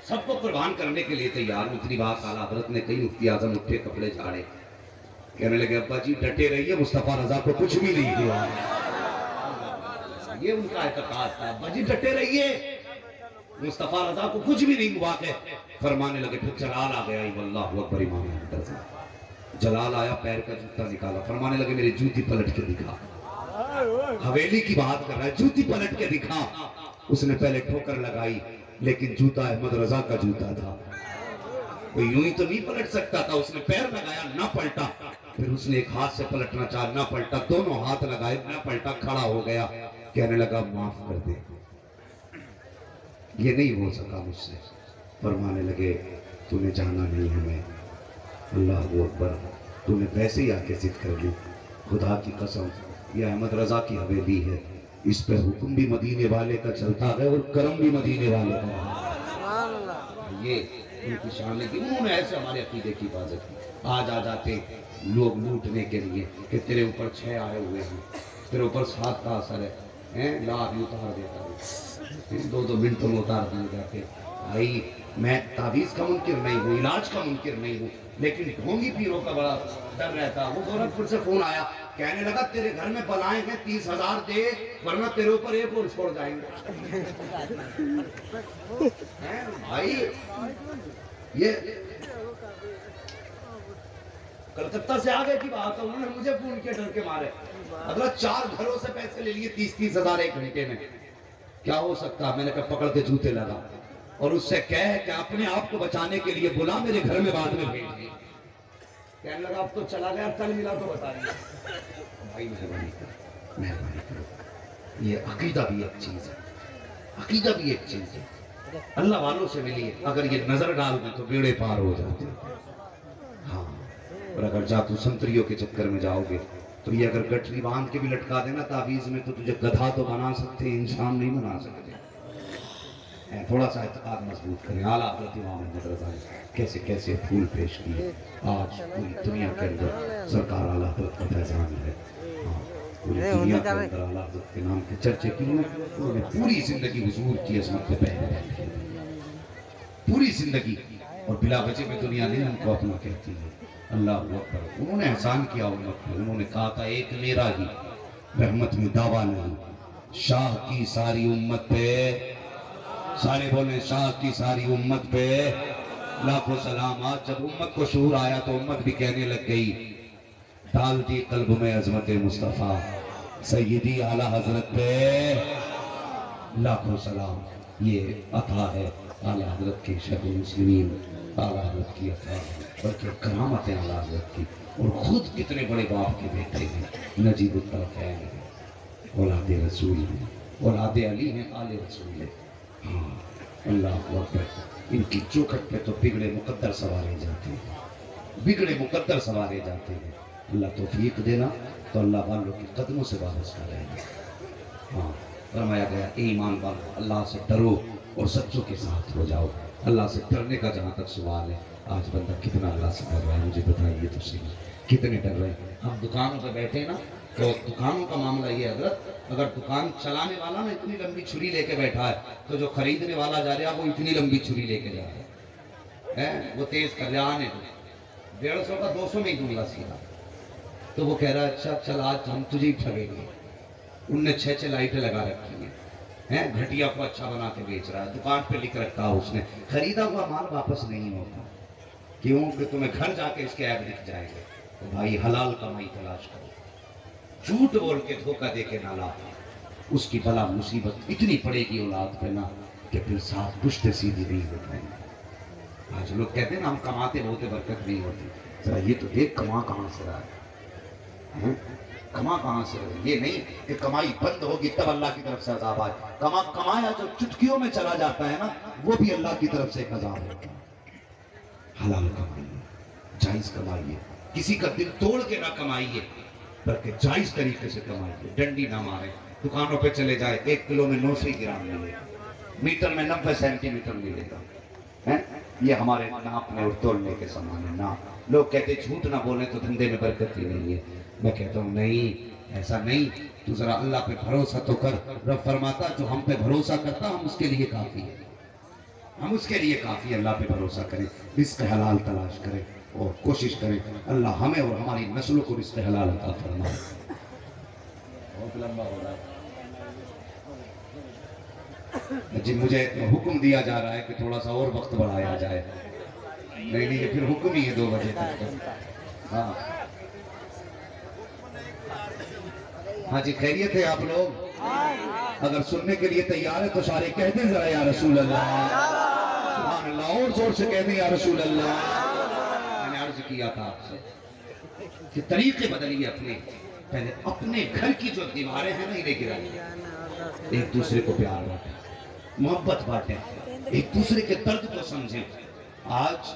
سب کو قربان کرنے کے لیے تیار۔ اتنی بات اعلیٰ حضرت نے کہی، مفتی اعظم اٹھے کپڑے جھاڑے، کہنے لگے ابا جی ڈٹے رہیے، مصطفیٰ رضا کو کچھ بھی نہیں ہوا۔ یہ ان کا اعتقاد تھا، ابا جی ڈٹے رہیے، مصطفیٰ رضا کو کچھ بھی نہیں ہوا۔ فرمانے لگے پھر جلال آ گیا، واللہ اکبر امام احمد رضا۔ جلال آیا، پیر کا جوتا نکالا، فرمانے لگے میری جوتی پلٹ کے دکھا۔ حویلی کی بات کر رہا ہے، جوتی پلٹ کے دکھا۔ اس نے پہلے ٹھوکر لگائی لیکن جوتا احمد رضا کا جوتا تھا، کوئی یوں ہی تو نہیں پلٹ سکتا تھا۔ اس نے پیر لگایا نہ پلٹا، پھر اس نے ایک ہاتھ سے پلٹنا چاہا نہ پلٹا، دونوں ہاتھ لگائے نہ پلٹا، کھڑا ہو گیا۔ کہنے لگا معاف کر دے، یہ نہیں ہو سکا مجھ سے۔ فرمانے لگے تو نے جانا نہیں ہمیں، اللہ اکبر، تو نے ویسے ہی آ کے ضد کر لی۔ خدا کی قسم یہ احمد رضا کی حویلی ہے، اس پہ حکم بھی مدینے والے کا چلتا ہے اور کرم بھی مدینے والے کا ہے۔ سبحان اللہ، یہ ان کی شان ہے کہ انہوں نے ایسے ہمارے عقیدے کی حفاظت کی. آج آ جاتے لوگ لوٹنے کے لیے کہ تیرے اوپر 6 آئے ہوئے ہیں, تیرے اوپر 7 کا اثر ہے, لا بھی اتار دیتا ہوں, 2 منٹوں میں اتار دیے جاتے. بھائی میں تعویذ کا منکر نہیں ہوں, علاج کا منکر نہیں ہوں, لیکن ڈھونگی پیروں کا بڑا ڈر رہتا. وہ گورکھپور سے فون آیا, کہنے لگا تیرے گھر میں بلائیں ہیں, 30,000 دے ورنہ تیرے اوپر ایک اور چھوڑ جائیں گے. بھائی یہ کلکتہ سے آگے کی بات ہے, انہوں نے مجھے فون کیا ڈر کے مارے. اگر 4 گھروں سے پیسے لے لیے 30,000 ایک گھنٹے میں, کیا ہو سکتا. میں نے کہا پکڑ کے جوتے لگا اور اس سے کہہ کہ اپنے آپ کو بچانے کے لیے بلا میرے گھر میں بعد میں بھیج دیا. کہنے لگا اب تو چلا گیا, کل ملا تو بتا دیا. بھائی مہربانی کرو, مہربانی کرو, یہ عقیدہ بھی ایک چیز ہے, عقیدہ بھی ایک چیز ہے. اللہ والوں سے ملیے, اگر یہ نظر ڈال دیں تو بیڑے پار ہو جاتے ہیں. ہاں, اور اگر جاتو سنتریوں کے چکر میں جاؤ گے تو یہ اگر گٹری باندھ کے بھی لٹکا دینا تعویذ میں تو تجھے گدھا تو بنا سکتے ہیں, انسان نہیں بنا سکتے. تھوڑا سا اعتقاد مضبوط کریں. اعلیٰ حضرت امام احمد رضا نے کیسے کیسے پھول پیش کیے. آج پوری دنیا کے اندر سرکار اعلیٰ حضرت کا فیضان ہے. پوری دنیا کے اندر اعلیٰ حضرت کے نام کے چرچے کی, انہوں نے پوری زندگی حضور کی عظمت پہ پہنے رکھی, پوری زندگی, اور بلا وجہ میں دنیا نہیں ان کو اپنا کہتی ہے. اللہ اکبر. انہوں نے احسان کیا امت پہ. انہوں نے کہا تھا ایک میرا ہی رحمت میں دعویٰ نہیں, شاہ کی ساری امت پہ, سارے بولیں شاہ کی ساری امت پہ لاکھوں سلامات. جب امت کو شعور آیا تو امت بھی کہنے لگ گئی ڈال دی قلب میں عظمت مصطفیٰ, سیدی اعلیٰ حضرت پہ لاکھوں سلام. یہ عطا ہے اعلیٰ حضرت کے شیخ المسلمین, اعلیٰ حضرت کی عطا ہے, بلکہ کرامت ہے اعلیٰ حضرت کی. اور خود کتنے بڑے باپ کے بیٹے ہیں, نجیب الطرفین ہیں, اولاد رسول ہیں, اولاد علی ہیں, آل رسول ہیں. ہاں اللہ اکبر. ان کی چوکھٹ پہ تو بگڑے مقدر سوارے جاتے ہیں, بگڑے مقدر سوارے جاتے ہیں. اللہ توفیق دینا تو اللہ والوں کے قدموں سے وابستہ رہنا. ہاں فرمایا گیا اے ایمان والو اللہ سے ڈرو اور سچوں کے ساتھ ہو جاؤ. اللہ سے ڈرنے کا جہاں تک سوال ہے, آج بندہ کتنا اللہ سے ڈر رہا ہے مجھے بتائیے تو صحیح, کتنے ڈر رہے ہیں. ہم دکانوں پہ بیٹھے ہیں نا, تو دکانوں کا معاملہ یہ حضرت, اگر دکان چلانے والا نا اتنی لمبی چھری لے کے بیٹھا ہے تو جو خریدنے والا جا رہا ہے وہ اتنی لمبی چھری لے کے جا رہا ہے, وہ تیز کر رہا آنے دو, 150 کا 200 میں ہی دوں گا سیدھا. تو وہ کہہ رہا ہے اچھا چل آج ہم تجھے ہی ٹھگیں گے. ان نے 6 لائٹیں لگا رکھی ہیں, گھٹیا کو اچھا بنا کے بیچ رہا ہے. دکان پہ لکھ رکھا اس نے خریدا ہوا مال واپس نہیں ہوتا, کیوں کہ تمہیں گھر جا کے اس کے ایپ دکھ جائیں گے. تو بھائی حلال کمائی تلاش کرو, جھوٹ بول کے دھوکہ دے کے نہ لا, اس کی بلا مصیبت اتنی پڑے گی اولاد پہ نا کہ پھر ساتھ پشتے سیدھی نہیں ہو پائیں گے. آج لوگ کہتے ہیں نا ہم کماتے ہوتے برکت نہیں ہوتی. ذرا یہ تو دیکھ کما کہاں سے رہا ہے, کما کہاں سے رہا ہے. یہ نہیں کہ کمائی بند ہوگی تب اللہ کی طرف سے عذاب آئے. کمایا جو چٹکیوں میں چلا جاتا ہے نا وہ بھی اللہ کی طرف سے ایک عذاب ہوتا ہے. حلال کمائیے, جائز کمائیے, کسی کا دل توڑ کے نہ کمائیے بلکہ جائز طریقے سے کمائیے. ڈنڈی نہ مارے. دکانوں پہ چلے جائے 1 کلو میں 900 گرام ملے گا, میٹر میں 90 سینٹی میٹر ملے گا. یہ ہمارے ناپنے اور تولنے کے سامان ہے نا. لوگ کہتے جھوٹ نہ بولیں تو دھندے میں برکت ہی نہیں ہے. میں کہتا ہوں نہیں, ایسا نہیں. تو ذرا اللہ پہ بھروسہ تو کر. رب فرماتا جو ہم پہ بھروسہ کرتا ہم اس کے لیے کافی ہے, ہم اس کے لیے کافی. اللہ پہ بھروسہ کریں, رزق حلال تلاش کریں اور کوشش کریں اللہ ہمیں اور ہماری نسلوں کو رزق حلال عطا فرمائے. بہت لمبا ہو رہا ہے جی. مجھے حکم دیا جا رہا ہے کہ تھوڑا سا اور وقت بڑھایا جائے. نہیں یہ پھر حکم ہی ہے 2 بجے تک. ہاں ہاں جی خیریت ہے آپ لوگ؟ اگر سننے کے لیے تیار ہے تو سارے کہہ دیں ذرا یا رسول اللہ, سبحان اللہ, اور زور سے کہہ دیں یا رسول اللہ. میں نے عرض کیا تھا آپ سے کہ طریقے بدلیے اپنے. پہلے اپنے گھر کی جو دیواریں ہیں نا انہیں گرائیے, ایک دوسرے کو پیار بانٹیں, محبت بانٹیں, ایک دوسرے کے درد کو سمجھیں. آج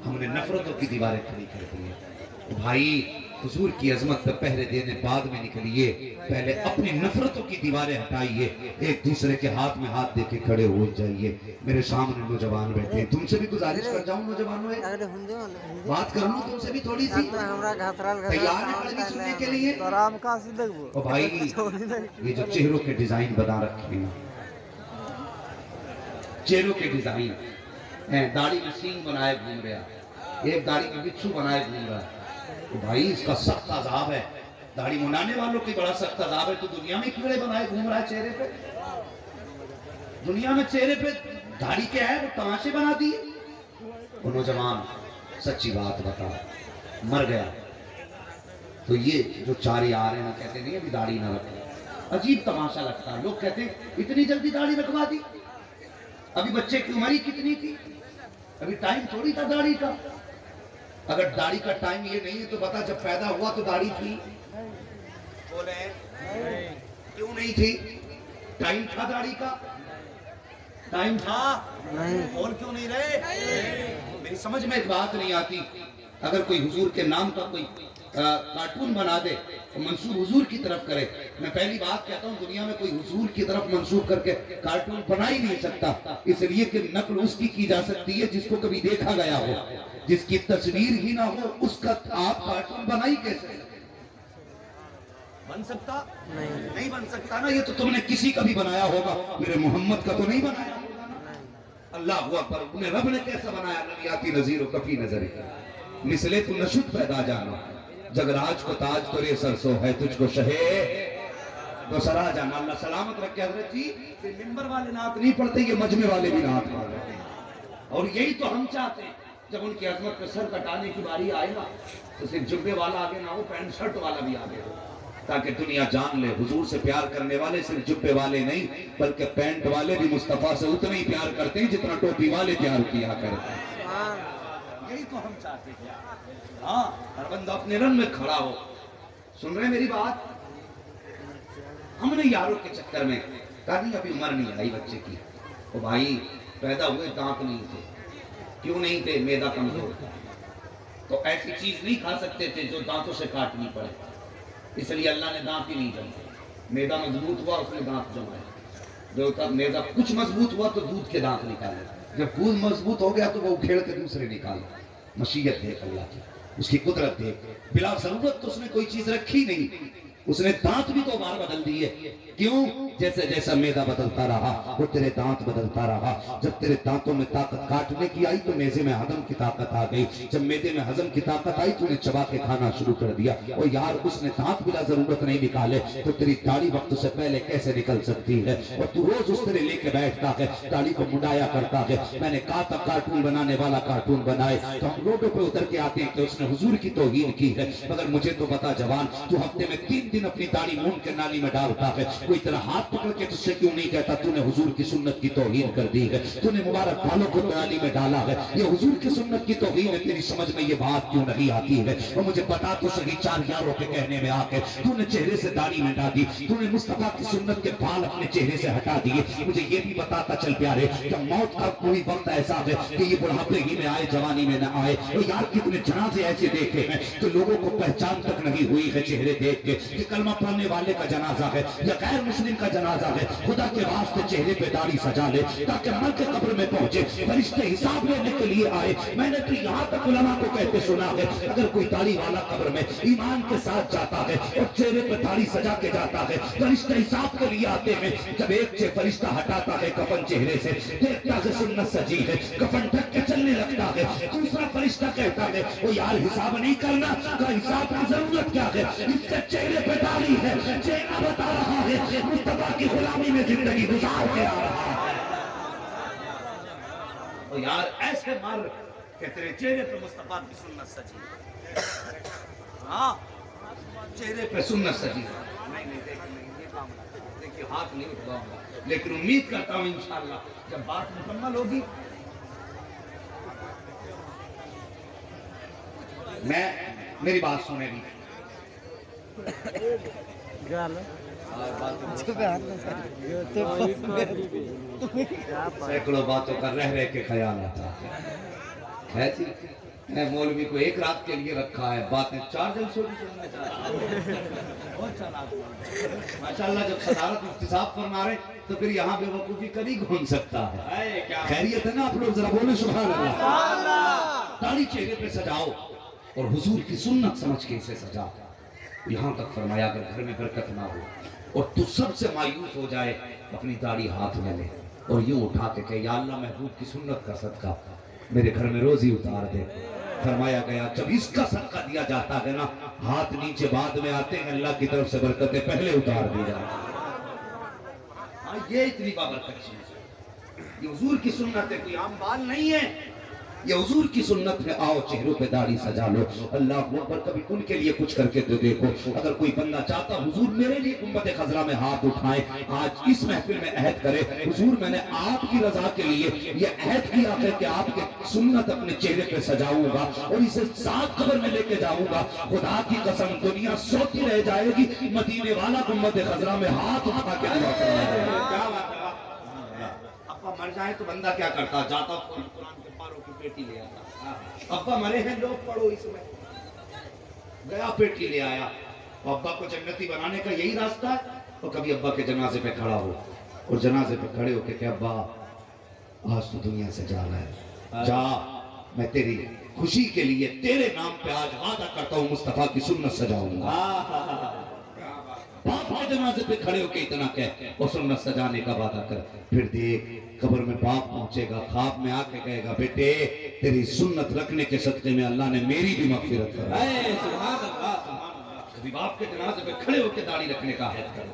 ہم نے نفرتوں کی دیواریں کھڑی کر دی ہیں. بھائی हुजूर की अजमत पे पहरे देने बाद में निकलिए, पहले अपनी नफरतों की दीवारें हटाइए, एक दूसरे के हाथ में हाथ देके खड़े हो जाइए। मेरे सामने नौजवान बैठे हैं, तुमसे भी गुजारिश कर जाऊं नौजवानों, बात कर लूं तुमसे भी थोड़ी सी, तैयार है कड़वी सुनने के लिए? ओ भाई, ये जो चेहरों के डिजाइन बना रखे हैं, चेहरों के डिजाइन हैं, दाढ़ी में सींग बनाए घूम रहा, एक दाढ़ी में बिच्छू बनाए घूम रहा, तो भाई इसका सख्त अजाब है। दाढ़ी मुनाने वालों की बड़ा सख्त अजाब है। तो दुनिया में कीड़े बनाए घूम रहा है चेहरे पे, दुनिया में चेहरे पे दाढ़ी क्या है, वो तमाशे बना दिए। वो नौजवान सच्ची बात बता, मर गया तो ये जो चारे आ रहे हैं कहते नहीं अभी दाढ़ी ना रखे, अजीब तमाशा लगता है। लोग कहते इतनी जल्दी दाढ़ी रखवा दी, अभी बच्चे की उम्र ही कितनी थी, अभी टाइम थोड़ी था दाढ़ी का। अगर दाढ़ी का टाइम ये नहीं है तो बता जब पैदा हुआ तो दाढ़ी थी? बोले क्यों नहीं थी? टाइम था दाढ़ी का, टाइम था नहीं, और क्यों नहीं रहे? मेरी समझ में एक बात नहीं आती। अगर कोई हुजूर के नाम का कोई कार्टून बना दे तो मंसूब हुजूर की तरफ करे। मैं पहली बात कहता हूँ, दुनिया में कोई हुजूर की तरफ मंसूब करके कार्टून बना ही नहीं सकता, इसलिए कि नकल उसकी की जा सकती है जिसको कभी देखा गया हो, जिसकी तस्वीर ही ना हो उसका आप कार्टून बना ही कैसे बन सकता? नहीं बन सकता ना। ये तो तुमने किसी का भी बनाया होगा, मेरे मोहम्मद का तो नहीं बनाया होगा ना। अल्लाह हुआ पर उन्हें रब ने कैसा बनाया? नबियाती नजीर कफी नजर मिसले तू नशुद पैदा जाना, जगराज को ताज करे सरसों है तुझको शहे तो सरा जाना। अल्लाह सलामत रखे। हजरत जी ये मिंबर वाले नात नहीं पढ़ते, ये मजमे वाले भी नात पढ़ते हैं। और यही तो हम चाहते हैं, जब उनकी अजमत पे सर कटाने की बारी आएगा तो सिर्फ जुब्बे वाला आगे ना हो, पैंट शर्ट वाला भी आगे हो, ताकि दुनिया जान ले हुजूर से प्यार करने वाले सिर्फ जुब्बे वाले नहीं बल्कि पैंट वाले भी मुस्तफा से उतना ही प्यार करते हैं जितना टोपी वाले प्यार किया करते हैं। यही तो हम चाहते हैं। हाँ, हर बंदा अपने रंग में खड़ा हो। सुन रहे मेरी बात? हमने यारों के चक्कर में कहा नहीं अभी उम्र नहीं आई बच्चे की, तो भाई पैदा हुए दांत नहीं थे, क्यों नहीं थे? मैदा कमजोर था, तो ऐसी चीज नहीं खा सकते थे जो दांतों से काटनी पड़े, इसलिए अल्लाह ने दांत ही नहीं जमाए। मैदा मजबूत हुआ उसने दांत जमाए, जो तब मैदा कुछ मजबूत हुआ तो दूध के दांत निकाले, जब दूध मजबूत हो गया तो वो उखेड़ के दूसरे निकाले। मशीयत देख अल्लाह की, उसकी कुदरत देख, बिला जरूरत तो उसने कोई चीज रखी नहीं, उसने दांत भी तो बार बदल दिए। क्यों? जैसे जैसा मैदा बदलता रहा वो तेरे दांत बदलता रहा। जब तेरे दांतों में ताकत काटने की आई तो मेजे में हजम की ताकत आ गई, जब मेदे में हजम की ताकत आई तूने चबा के खाना शुरू कर दिया। और यार उसने दांत बिला जरूरत नहीं निकाले तो तेरी दाढ़ी वक्त से पहले कैसे निकल सकती है? और तू रोज उस तरह लेके बैठता है, दाढ़ी को मुड़ाया करता है। मैंने कहा था कार्टून बनाने वाला कार्टून बनाए, तो हम रोडों पे उतर के आते हैं कि उसने हुजूर की तौहीन की है। मगर मुझे तो बता जवान, तू हफ्ते में 3 दिन अपनी दाढ़ी मूंड के नाली में डालता है, कोई तेरा हाथ पकड़ के तुझसे क्यों नहीं कहता तूने हुजूर की सुन्नत की तौहीन कर दी है, तूने मुबारक बालों को नाली में डाला है, ये हुजूर की सुन्नत की तौहीन है। तेरी समझ में ये बात क्यों नहीं आती है? और मुझे बता तो सही, 4 यारों के कहने में आके तूने चेहरे से दाढ़ी मिटा दी, तूने मुस्तफा की सुन्नत के बाल अपने चेहरे से हटा दिए। मुझे ये भी बताता चल प्यारे कि मौत का कोई वक्त ऐसा है कि ये बुढ़ापे ही में आए जवानी में न आए। और यार कितने जनाजे ऐसे देखे हैं तो लोगों को पहचान तक नहीं हुई है चेहरे देख के कि कलमा पढ़ने वाले का जनाजा है या गैर मुस्लिम का जनाजा है। खुदा के वास्ते चेहरे पे दाढ़ी सजा ले ताकि मर के कब्र में पहुंचे, फरिश्ते हिसाब लेने के लिए आए। मैंने तो यहाँ तक उलमा को कहते सुना है, अगर कोई दाढ़ी वाला कब्र में ईमान के साथ जाता है और चेहरे पे दाढ़ी सजा के जाता है, फरिश्ते हिसाब के लिए आते हैं। जब एक फरिश्ता हटाता है कफन चेहरे से, देखता है सुन्नत सजी है, कफन ढक के चलने लगता है। दूसरा फरिश्ता कहता है वो यार हिसाब नहीं करना, का हिसाब की जरूरत क्या है, इसके चेहरे पे दाढ़ी है, चेहरा बता रहा है मुस्तफा की गुलामी में जिंदगी गुजार के आ रहा है। तो यार ऐसे मर कि तेरे चेहरे पे मुस्तफा की सुन्नत सजी, हाँ चेहरे पे सुन्नत सजी। नहीं देखिए हाथ नहीं उठाऊंगा, लेकिन उम्मीद करता हूँ इंशाअल्लाह जब बात मुकम्मल होगी मेरी बात सुनेगी। सैकड़ों बातों का रह रह के ख्याल आता है। मौलवी को एक रात के लिए रखा है, बातें 4 जलसों की सुनना चाहता है। माशाल्लाह, जब सदारत इख्तिसाब फरमा रहे तो फिर यहाँ बेवकूफी कभी घूम सकता है। खैरियत है ना आप लोग? जरा बोले सुभान अल्लाह। दाढ़ी चेहरे पे सजाओ और हुजूर की सुन्नत समझ के इसे सजाओ। यहाँ तक फरमाया अगर घर में बरकत ना हो और तू सबसे मायूस हो जाए, अपनी दाढ़ी हाथ में ले और यूं उठा के कहे, या अल्लाह महबूब की सुन्नत का सदका मेरे घर में रोजी उतार दे। फरमाया गया जब इसका सदका दिया जाता है ना, हाथ नीचे बाद में आते हैं, अल्लाह की तरफ से बरकतें पहले उतार दी जाती। ये इतनी बाबरकत चीज है, ये हुजूर की सुन्नत है, कोई आम बाल नहीं है। ये हुजूर की सुन्नत है। आओ चेहरों पे दाढ़ी सजा लो, अल्लाह अकबर। कभी उनके लिए कुछ करके तो देखो। अगर कोई बंदा चाहता हुजूर मेरे लिए गुंबद खजरा में हाथ उठाए, आज इस महफिल में अहद करे, हुजूर मैंने आपकी रजा के लिए ये अहद किया है कि आपके सुन्नत अपने चेहरे पे सजाऊंगा और इसे साथ कब्र में लेके जाऊंगा। खुदा की कसम दुनिया सोती रह जाएगी, मदीने वाला गुंबद खजरा में हाथ उठा के दुआ करेगा। क्या बात है, अब्बा मर जाए तो बंदा क्या करता, जाता कुरान के पारों की पेटी ले आता। अब्बा मरे हैं, लोग पढ़ो इसमें, गया पेटी ले आया। अब्बा को जन्नती बनाने का यही रास्ता है। और कभी अब्बा के जनाजे पे खड़ा हो और जनाजे पे खड़े होके कि अब्बा आज तो दुनिया से जाना है, जा, मैं तेरी खुशी के लिए तेरे नाम पे आज वादा करता हूँ मुस्तफा की सुन्नत सजाऊंगा। बाप के जनाजे पे खड़े होके इतना कह और सुन्नत सजाने का वादा कर। फिर देख कब्र में बाप पहुंचेगा, ख्वाब में आके कहेगा, बेटे तेरी सुन्नत रखने के सदके में अल्लाह ने मेरी भी मग़फ़िरत कराई। कभी बाप के जनाजे पे खड़े होके दाढ़ी रखने का अहद करो,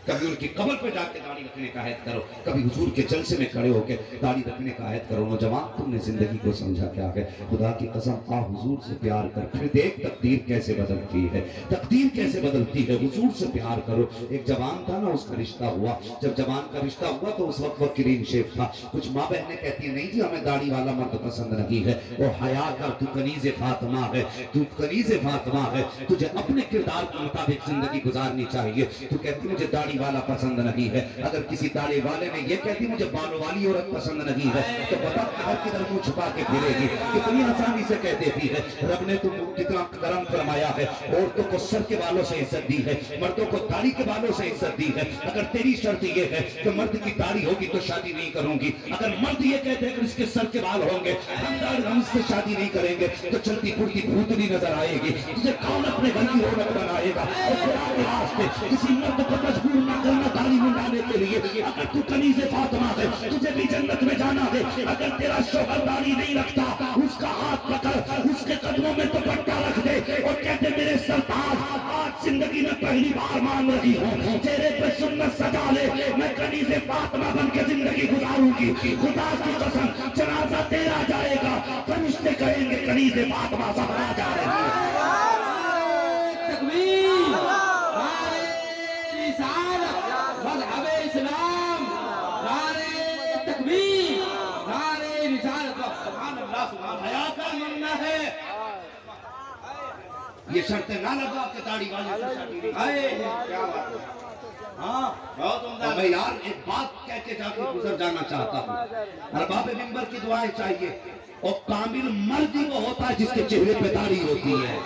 कभी उनकी कब्र पे जाके दाढ़ी रखने का अहद करो, कभी हुजूर के जलसे में खड़े होके दाढ़ी रखने का अहद करो। नौजवान, तुमने जिंदगी को समझा क्या है? खुदा की कसम, आ हुजूर से प्यार कर, फिर देख तकदीर कैसे बदलती है, तकदीर कैसे बदलती है। हुजूर से प्यार करो। एक जवान था ना, उसका रिश्ता हुआ। जब जवान का रिश्ता हुआ तो उस वक्त वकील शेख था। कुछ माँ बहनें कहती है, नहीं जी हमें दाढ़ी वाला मर्द पसंद नहीं है। वो हया कर, तू कनीज़ फातिमा है, तू कनीज़ फातिमा है, तुझे अपने किरदार के मुताबिक जिंदगी गुजारनी चाहिए। तू कहती मुझे दाढ़ी वाला पसंद नहीं है। अगर किसी दाढ़ी वाले ने ये कहती मुझे बालों वाली औरत पसंद नहीं है, तो बता हर किधर मुंह छुपा के फिरेगी। कितनी आसानी से कह देती है। रब ने तुमको कितना करम फरमाया है। औरतों को सर के बालों से इज्जत दी है, मर्दों को दाढ़ी के बालों से इज्जत दी है। अगर तेरी शर्त ये है कि मर्द की दाढ़ी होगी तो शादी नहीं करूंगी, अगर मर्द ये कहते हैं कि इसके सर के बाल होंगे, हम इससे शादी नहीं करेंगे, तो चलती फुर्ती भूतनी नजर आएगी। तुझे कौन अपने घर की रौनक बनाएगा? किसी मर्द को मजबूर ना करना दाढ़ी मुंडाने के लिए। अगर तू कनीज़े फातिमा है, तुझे भी जन्नत में जाना है। अगर तेरा शौहर दाढ़ी नहीं रखता, उसका हाथ पकड़, उसके कदमों में दुपट्टा रख दे और कहते मेरे सरताज, आज जिंदगी में पहली बार मान रही हूँ, चेहरे पे सुन्नत सजा ले, मैं कनीज़े फातिमा बन के जिंदगी गुजारूंगी। खुदा की कसम, जनाजा तेरा जाएगा, फरिश्ते कहेंगे कनीज़े फातिमा सफरा जा रही है। ये शर्तें ना लगा के दाढ़ी वाले से शादी नहीं। क्या बात है? हाँ बहुत उम्दा। मैं यार एक बात कह के जाके गुजर जाना चाहता हूँ। अरबाब मिंबर की दुआएं चाहिए। और कामिल मर्द ही वो होता है जिसके चेहरे पे दाढ़ी होती है।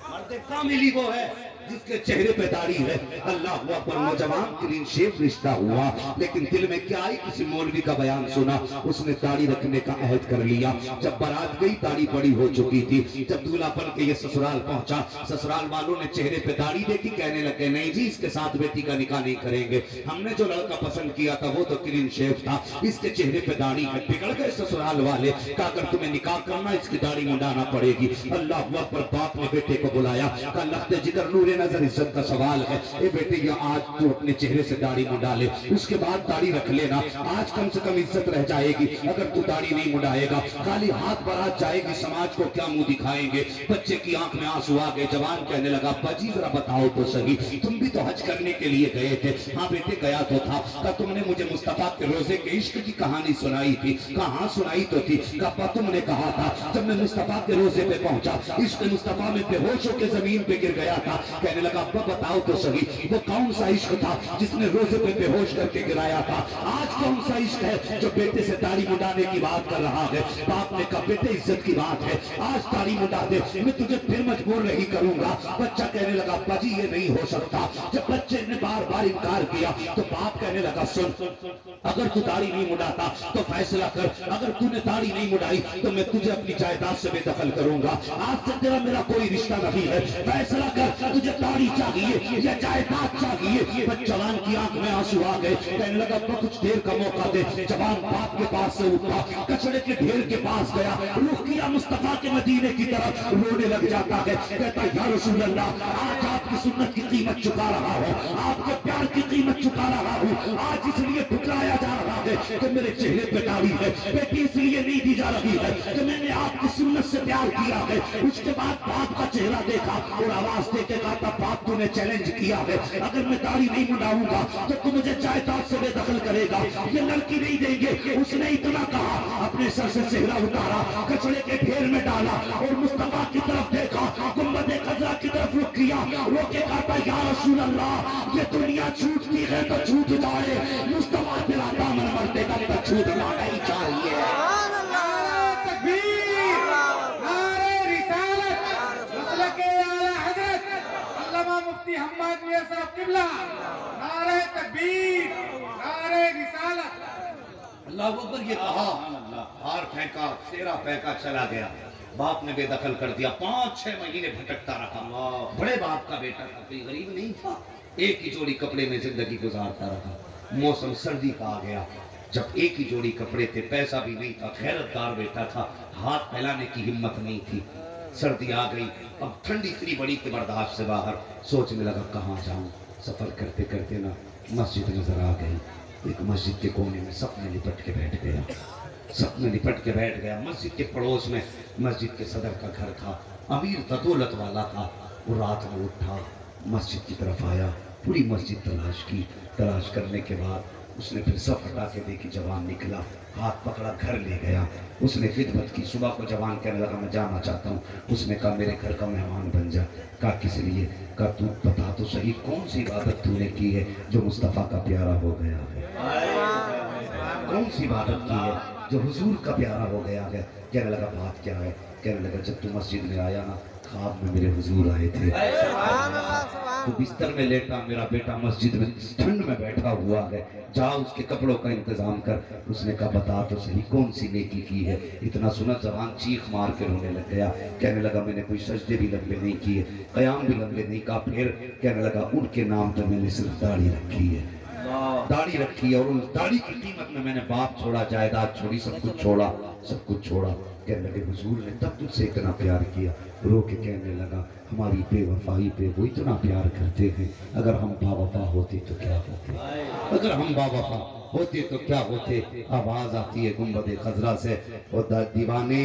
मर्द कामिल ही वो है जिसके चेहरे पे दाढ़ी है। अल्लाह अकबर। नौजवान क्लीन शेव रिश्ता हुआ, लेकिन दिल में क्या आई? किसी मौलवी का बयान सुना, उसने दाढ़ी रखने का अहद कर लिया। जब बारात गई दाढ़ी बड़ी हो चुकी थी। जब दूल्हा बन के ये ससुराल पहुंचा, ससुराल वालों ने चेहरे पे दाढ़ी देखी, कहने लगे नहीं जी इसके साथ बेटी का निकाह नहीं करेंगे। हमने जो लड़का पसंद किया था वो तो क्लीन शेव था, इसके चेहरे पे दाढ़ी है। बिगड़ गए ससुराल वाले, कहा अगर तुम्हें निकाह करना इसकी दाढ़ी मुंडाना पड़ेगी। अल्लाह अकबर। बाप ने बेटे को बुलाया, कहा लख्ते जिगर नूरे नजर इज्जत का सवाल है, ए बेटे ये आज तू अपने चेहरे से दाढ़ी मुंडा ले, उसके बाद दाढ़ी रख लेना, आज कम से कम इज्जत रह जाएगी। अगर तू दाढ़ी नहीं मुंडाएगा खाली हाथ बारात जाएगी, समाज को क्या मुंह दिखाएंगे? बच्चे की आंख में आंसू आ गए। जवान कहने लगा बाजी जरा बताओ तो सही, तुम भी तो हज करने के लिए गए थे। हाँ बेटे गया तो था। कहा तुमने मुझे मुस्तफा के रोजे के इश्क की कहानी सुनाई थी। कहा सुनाई तो थी। कहा तुमने कहा था जब मैं मुस्तफा के रोजे पे पहुंचा, इश्क मुस्तफा में बेहोश होकर जमीन पे गिर गया था, کہنے لگا ابا بتاؤ تو صحیح وہ کون سا عشق تھا جس نے روزے پہ بے ہوش کر کے گرایا تھا؟ آج کون سا عشق ہے جو بیٹے سے داڑھی مڈانے کی بات کر رہا ہے؟ باپ نے کہا بیٹے عزت کی بات ہے، آج داڑھی مڈا دے، میں تجھے پھر مجبور نہیں کروں گا۔ بچہ کہنے لگا ابا جی یہ نہیں ہو سکتا۔ جب بچے نے بار بار انکار کیا تو باپ کہنے لگا سن، اگر تو داڑھی نہیں مڈاتا تو فیصلہ کر، اگر تو نے داڑھی نہیں مڈائی تو میں تجھے اپنی جائیداد سے بے دخل کروں گا۔ آج سے تیرا میرا کوئی رشتہ نہیں ہے، فیصلہ کر، تجھے داڑھی چاہیے یا جائیداد چاہیے؟ جوان کی آنکھ میں آنسو آ گئے، کہنے لگا ابا کچھ دیر کا موقع دے۔ جوان باپ کے پاس سے اٹھا، کچڑے کے ڈھیر کے پاس گیا، رخ کیا مصطفیٰ کے مدینے کی طرف، رونے لگ جاتا ہے، کہتا یا رسول اللہ آج آپ کی سنت کی قیمت چکا رہا ہوں، آپ کے پیار کی قیمت چکا رہا ہوں۔ آج اس لیے ٹھکرایا جا رہا ہے کہ میرے چہرے پہ داڑھی ہے، بیٹی اس لیے نہیں دی جا رہی ہے کہ میں نے آپ کی سنت سے پیار کیا ہے۔ اس کے بعد باپ کا چہرہ دیکھا اور آواز دے کے کہا باپ تو نے چیلنج کیا ہے، اگر میں داڑھی نہیں منڈاؤں گا تو تو مجھے جائیداد سے بے دخل کرے گا، یہ لڑکی نہیں دیں گے۔ اس نے اتنا کہا، اپنے سر سے چہرہ اتارا، کچڑے کے ڈھیر میں ڈالا اور مصطفیٰ کی طرف دیکھا، گنبد خضرا کی طرف رخ کیا، رو کے کہا یا رسول اللہ یہ دنیا چھوٹتی ہے تو چھوٹ جائے، مصطفیٰ تیرا دامن مرتے کا تو چھوٹنا نہیں چاہیے۔ نعرہ تکبیر، نعرہ رسالت، مسلک اعلیٰ حضرت علامہ مفتی حماد میاں صاحب قبلہ، نعرہ تکبیر، نعرہ رسالت۔ اللہ اکبر یہ کہا، ہار پھینکا، سیرا پھینکا، چلا گیا۔ باپ نے بے دخل کر دیا، 5-6 مہینے بھٹکتا رہا۔ بڑے باپ کا بیٹا تھا، کوئی غریب نہیں تھا، ایک ہی جوڑی کپڑے میں زندگی گزارتا رہا۔ موسم سردی کا آ گیا، جب ایک ہی جوڑی کپڑے تھے، پیسہ بھی نہیں تھا، خیرت دار بیٹا تھا، ہاتھ پھیلانے کی ہمت نہیں تھی۔ سردی آ گئی، اب ٹھنڈی اتنی بڑی کہ برداشت سے باہر، سوچنے لگا کہاں جاؤں۔ سفر کرتے کرتے نا مسجد نظر آ گئی، ایک مسجد کے کونے میں سب نے لپٹ کے بیٹھ گیا، سب نے لپٹ کے بیٹھ گیا۔ مسجد کے پڑوس میں مسجد کے صدر کا گھر تھا، امیر تھا، دولت والا تھا۔ وہ رات میں اٹھا، مسجد کی طرف آیا، پوری مسجد تلاش کی، تلاش کرنے کے بعد اس نے پھر سب ہٹا کے دیکھی، جوان نکلا، ہاتھ پکڑا، گھر لے گیا۔ اس نے خدمت کی، صبح کو جوان کہنے لگا میں جانا چاہتا ہوں۔ اس نے کہا میرے گھر کا مہمان بن جا۔ کہا کس لیے؟ کہا تو بتا تو صحیح کون سی عبادت تو نے کی ہے جو مصطفیٰ کا پیارا ہو گیا ہے؟ کون سی عبادت کی ہے جو حضور کا پیارا ہو گیا ہے؟ کہنے لگا بات کیا ہے؟ کہنے لگا جب تو مسجد میں آیا نا، خواب میں میرے حضور آئے تھے، تو بستر میں لیٹا، میرا بیٹا مسجد میں ٹھنڈ میں بیٹھا ہوا ہے، جا اس کے کپڑوں کا انتظام کر۔ اس نے کہا بتا تو صحیح کون سی نیکی کی ہے؟ اتنا سنا زبان چیخ مار کے رونے لگ گیا، کہنے لگا میں نے کوئی سجدے بھی لمبے نہیں کیے، قیام بھی لمبے نہیں۔ کہا پھر؟ کہنے لگا ان کے نام پہ میں نے صرف داڑھی رکھی ہے، داڑھی رکھی ہے، اور اس داڑھی کی قیمت میں نے باپ چھوڑا، جائیداد چھوڑی، سب کچھ چھوڑا، سب کچھ چھوڑا۔ کہنے لگے حضور نے تب تجھ سے اتنا پیار کیا۔ رو کے کہنے لگا ہماری بے وفائی پہ وہ اتنا پیار کرتے ہیں، اگر ہم با وفا ہوتے تو کیا ہوتے، اگر ہم با وفا ہوتے تو کیا ہوتے۔ آواز آتی ہے گنبد خضرا سے، اور دیوانے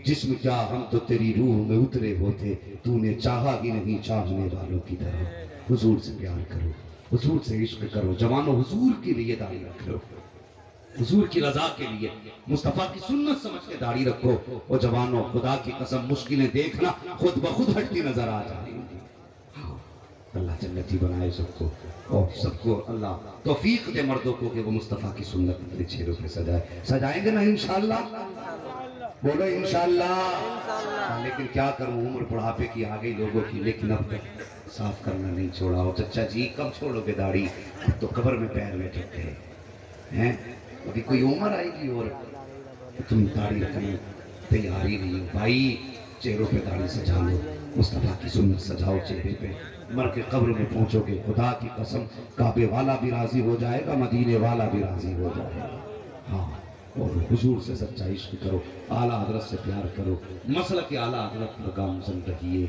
جسم کیا ہم تو تیری روح میں اترے ہوتے، تو نے چاہا ہی نہیں چاہنے والوں کی طرح۔ حضور سے پیار کرو، حضور سے عشق کرو، جوانوں حضور کے لیے داڑھی رکھ لو، حضور کی رضا کے لیے مصطفیٰ کی سنت سمجھ کے داڑھی رکھو۔ اور جوانوں خدا کی قسم مشکلیں دیکھنا خود بخود ہٹتی نظر آ جائیں گی۔ اللہ جنتی بنائے سب کو، اور سب کو اللہ توفیق دے مردوں کو کہ وہ مصطفیٰ کی سنت اپنے چہروں پہ سجائے۔ سجائیں گے نا انشاءاللہ؟ بولو انشاءاللہ۔ لیکن کیا کروں، عمر بڑھاپے کی آ گئی لوگوں کی، لیکن اب تک صاف کرنا نہیں چھوڑا۔ اور چچا جی کب چھوڑو گے داڑھی؟ تو قبر میں پیر میں ٹک گئے ہیں، ابھی کوئی عمر آئے گی اور تم داڑھی رکھنے تیار ہی نہیں ہو۔ بھائی چہروں پہ داڑھی سجا لو، مصطفیٰ کی سنت سجاؤ چہرے پہ، مر کے قبر میں پہنچو گے خدا کی قسم کعبے والا بھی راضی ہو جائے گا، مدینے والا بھی راضی ہو جائے گا۔ ہاں، اور حضور سے سچا عشق کرو، اعلیٰ حضرت سے پیار کرو، مسلک اعلیٰ حضرت پر گامزن رہیے۔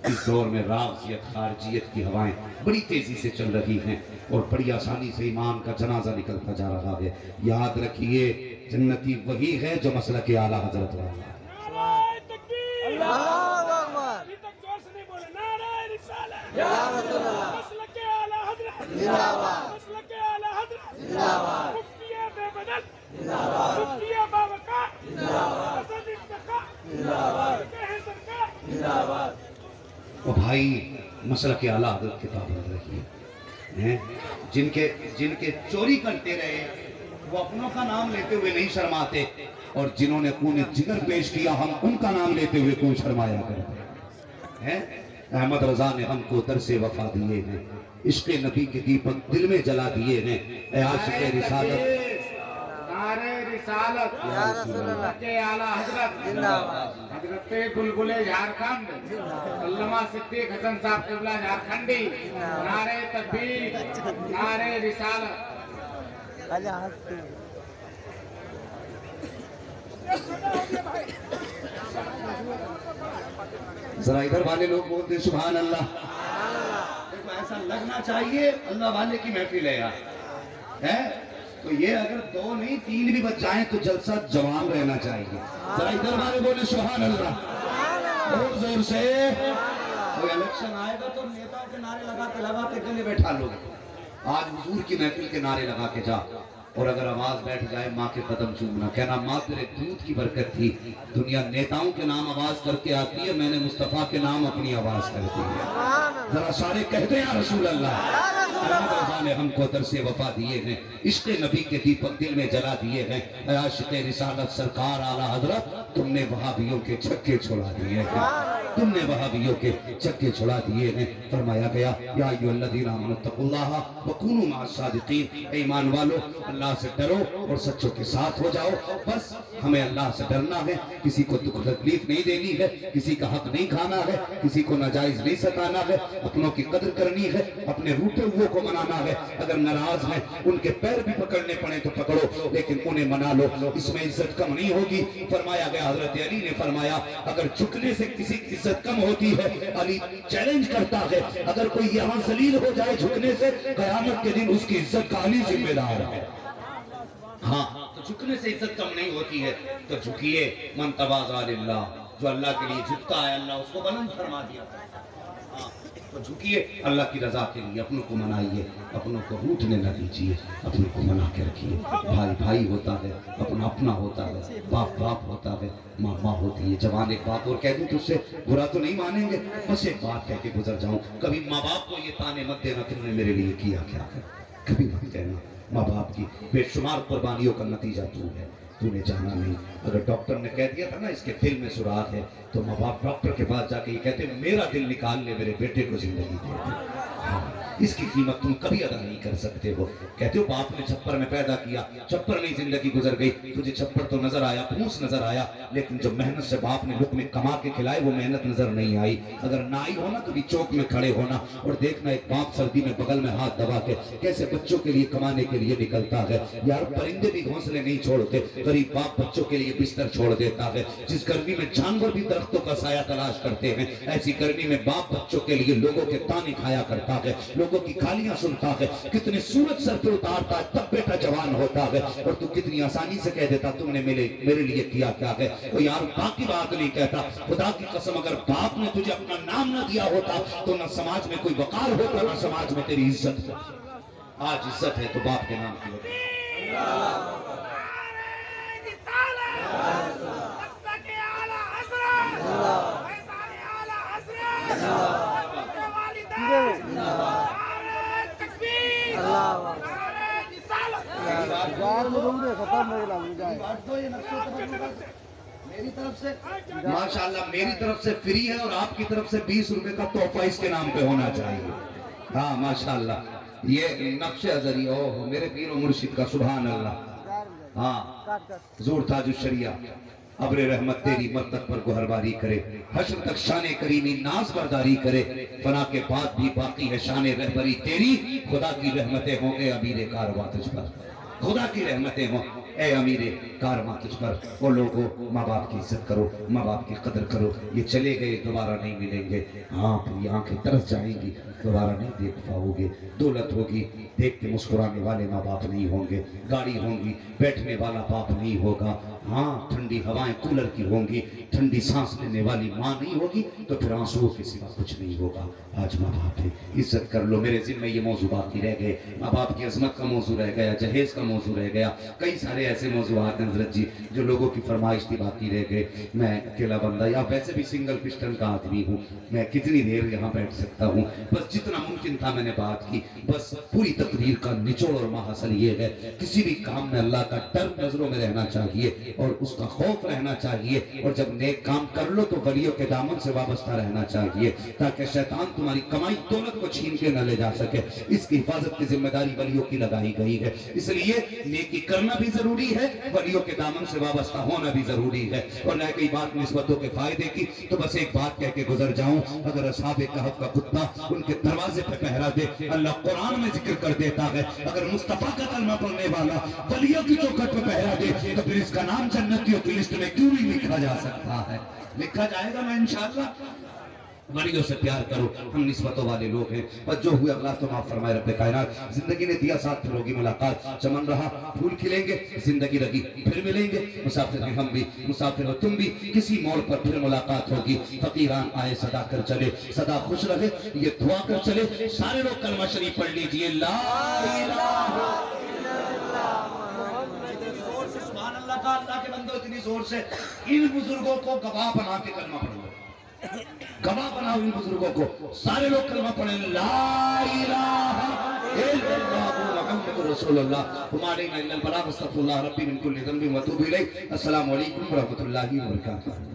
اس دور میں رافضیت، خارجیت کی ہوائیں بڑی تیزی سے چل رہی ہیں، اور بڑی آسانی سے ایمان کا جنازہ نکلتا جا رہا ہے۔ یاد رکھیے جنتی وہی ہے جو مسلک اعلیٰ حضرت والا ہے۔ او بھائی मसला के आला हज़रत के पाबंद रहिए हैं। जिनके चोरी करते रहे वो अपनों का नाम लेते हुए नहीं शर्माते, और जिन्होंने खून जिगर पेश किया हम उनका नाम लेते हुए क्यों शर्माया करते हैं। अहमद रजा ने हमको दरसे वफा दिए हैं, इश्क़ नबी के दीपक दिल में जला दिए हैं। ए आशिक़े रिसालत, नारे रिसालत या रसूल अल्लाह के आला हजरत जिंदाबाद। हजरत बुलबुले झारखंड अल्लामा सिद्दीक हसन साहब किबला झारखंडी। नारे तकबीर, नारे रिसालत। आजा हंसते हैं। जरा इधर वाले लोग बोलते सुभान अल्लाह। देखो ऐसा लगना चाहिए अल्लाह वाले की महफिल है यार, है तो ये अगर 2 नहीं 3 भी बच जाए तो जलसा जवान रहना चाहिए। जरा इधर वाले बोले सुभान अल्लाह बहुत जोर से। कोई इलेक्शन आएगा तो नेताओं के नारे लगा के गले बैठा लोग। आज हुजूर की महफिल के नारे लगा के जा, और अगर आवाज बैठ जाए माँ के कदम चूमना, कहना माँ तेरे दूध की बरकत थी। दुनिया नेताओं के नाम आवाज करके आती है, मैंने मुस्तफा के नाम अपनी आवाज कर दी है। जरा सारे कहते हैं या रसूल अल्लाह। ने हमको दरसे वफा दिए हैं, इश्क़ नबी के दीपक दिल में जला दिए हैं। आशिक़े रिसालत सरकार आला हजरत, तुमने वहाबियों के छक्के छुड़ा दिए हैं, तुमने वहाबियों के छक्के छुड़ा दिए हैं। फरमाया गया या अय्युहल्लज़ीना आमनुत्तक़ुल्लाह वकूनू मअस-सादिक़ीन, ईमान वालो अल्लाह से डरो और सच्चों के साथ हो जाओ। बस हमें अल्लाह से डरना है, किसी को दुख तकलीफ नहीं देनी है, किसी का हक नहीं खाना है, किसी को नाजायज नहीं सताना है, अपनों की कदर करनी है, अपने रूठे हुए को मनाना है। अगर नाराज हैं उनके पैर भी पकड़ने पड़े तो पकड़ो, लेकिन उन्हें मना लो, इसमें इज्जत कम नहीं होगी। फरमाया गया, हजरत अली ने फरमाया अगर झुकने से किसी की इज्जत कम होती है, अली चैलेंज करता है, अगर कोई यहाँ जलील हो जाए झुकने से, कयामत के दिन उसकी इज्जत का अली जिम्मेदार है। हाँ, तो झुकने से इज्जत कम नहीं होती है, तो झुकिए। मन तवाज़ा लिल्लाह, जो अल्लाह के लिए झुकता है अल्लाह उसको बुलंद फरमा दिया। हाँ, तो झुकिए अल्लाह की रजा के लिए, अपनों को मनाइए, अपनों को रूठने न दीजिए, अपनों को मना के रखिए। भाई भाई होता है, अपना अपना होता है, बाप बाप होता है, माँ माँ होती है। जवान एक बात और कह दूं तो उससे बुरा तो नहीं मानेंगे, बस एक बात कह के गुजर जाऊं, कभी माँ बाप को ये ताने मत देना तुमने मेरे लिए किया क्या है, कभी मत कहना। माँ बाप की बेशुमार कुर्बानियों का नतीजा तू है, तूने जाना नहीं। अगर डॉक्टर ने कह दिया था ना इसके दिल में सुराख है, तो माँ बाप डॉक्टर के पास जाके ये कहते मेरा दिल निकाल ले, मेरे बेटे को जिंदगी दे दे। हाँ, इसकी कीमत तुम कभी अदा नहीं कर सकते हो। कहते हो बाप ने छप्पर में पैदा किया, छप्पर में जिंदगी गुजर गई, तुझे छप्पर तो नजर आया, फूस नजर आया, लेकिन जो मेहनत से बाप ने लुक में कमा के खिलाए वो मेहनत नजर नहीं आई। अगर ना आई हो ना तो भी चौक में खड़े होना और देखना एक बाप सर्दी में बगल में हाथ दबा के कैसे बच्चों के लिए कमाने के लिए निकलता है। यार परिंदे भी घोंसले नहीं छोड़ते, गरीब बाप बच्चों के लिए बिस्तर छोड़ देता है। जिस गर्मी में जानवर भी दरख्तों का साया तलाश करते हैं, ऐसी गर्मी में बाप बच्चों के लिए लोगों के ताने खाया करता है, लोगों की गालियां सुनता है, कितने सूरज सर पे उतारता है तब बेटा जवान होता है, और तू कितनी आसानी से कह देता तुमने मेरे लिए किया क्या है। तो यार बाकी बात नहीं कहता, खुदा की कसम अगर बाप ने तुझे अपना नाम न दिया होता तो न समाज में कोई वकार होता, न समाज में तेरी इज्जत। आज इज्जत है तो बाप के नाम की वजह। मेरी तरफ से माशाल्लाह, मेरी तरफ से फ्री है और आपकी तरफ से 20 रुपए का तोहफा इसके नाम पे होना चाहिए। हाँ माशाल्लाह, ये नक्शे अजरी ओह मेरे पीर और मुर्शिद का सुभान अल्लाह। हाँ, जोर ताज शरिया अब्र रहमत तेरी मर्तक पर गुहरबारी करे, हश्र तक शान करीमी नाज बरदारी करे, फना के बाद भी बाकी है शान रहबरी तेरी, खुदा की रहमतें हों ए अमीर कारवां तुझ पर, खुदा की रहमतें हों ए अमीर कारवां तुझ पर। वो लोगों, माँ बाप की इज्जत करो, माँ बाप की कदर करो, ये चले गए दोबारा नहीं मिलेंगे। हाँ, पूरी आंखें तरस जाएंगी, दोबारा नहीं देख पाओगे। दौलत होगी, देख के मुस्कुराने वाले माँ बाप नहीं होंगे, गाड़ी होंगी, बैठने वाला बाप नहीं होगा, हाँ ठंडी हवाएं कूलर की होंगी, ठंडी सांस लेने वाली माँ नहीं होगी, तो फिर आंसुओं के सिवा कुछ नहीं होगा। आज माँ बाप है, इज्जत कर लो। मेरे जिम्मे ये मौजू बाकी रह गए, माँ बाप की अजमत का मौजू रह गया, जहेज का मौजू रह गया, कई सारे ऐसे मौजूआत हैं हजरत जी जो लोगों की फरमाइश थी बाकी रह गए। मैं अकेला बंदा या वैसे भी सिंगल पिस्टन का आदमी हूँ, मैं कितनी देर यहाँ बैठ सकता हूँ। बस जितना मुमकिन था मैंने बात की। बस पूरी तकरीर का निचोड़ और महासल ये है, किसी भी काम में अल्लाह का डर नजरों में रहना चाहिए और उसका खौफ रहना चाहिए, और जब नेक काम कर लो तो वलियों के दामन से वाबस्ता रहना चाहिए, ताकि शैतान तुम्हारी कमाई दौलत को छीन के न ले जा सके। इसकी हिफाजत की जिम्मेदारी वलियों की लगाई गई है, इसलिए नेकी करना भी जरूरी है, वलियों के दामन से वाबस्ता होना भी जरूरी है। और रह गई बात निस्बतों के फायदे की, तो बस एक बात कह के गुजर जाऊं, अगर असहाबे कहफ का कुत्ता उनके दरवाजे पे पहरा दे, अल्लाह कुरान में जिक्र कर देता है, अगर मुस्तफा का कलमा पढ़ने वाला वलियों की चौखट पे पहरा दे, तो फिर इसका नाम जन्नतियों की लिस्ट में क्यों नहीं लिखा जा सकता है? लिखा जाएगा ना इंशाअल्लाह। वलियों से प्यार करो, हम निस्बतों वाले लोग हैं, बस जो हुए अल्लाह तो माफ फरमाए रब्बे कायनात। जिंदगी ने दिया साथ, फिर होगी मुलाकात, चमन रहा फूल खिलेंगे, जिंदगी रही फिर मिलेंगे, मुसाफिर हैं हम भी, मुसाफिर हो तुम भी, किसी मोड़ पर फिर मुलाकात होगी। फकीरान आए सदा कर चले, सदा खुश रहे, ये दुआ कर चले। सारे लोग कलमा शरीफ पढ़ लीजिए, ला इलाहा सुभान अल्लाह का। अल्लाह के बंदो इतनी जोर से इन बुजुर्गों को गवाह बना के कलमा पढ़ लो, गवाह बनाओ इन बुजुर्गों को। सारे लोग कलमा पढ़े, ला इलाहा इल्लल्लाह मुहम्मदुर रसूलुल्लाह हुमालिना इल्लल बलाग अस्तगफिरुल्लाह रब्बी मिन कुल्ली ज़ंबिन व अतूबु इलैह। अस्सलामु अलैकुम व रहमतुल्लाहि व बरकातुहू।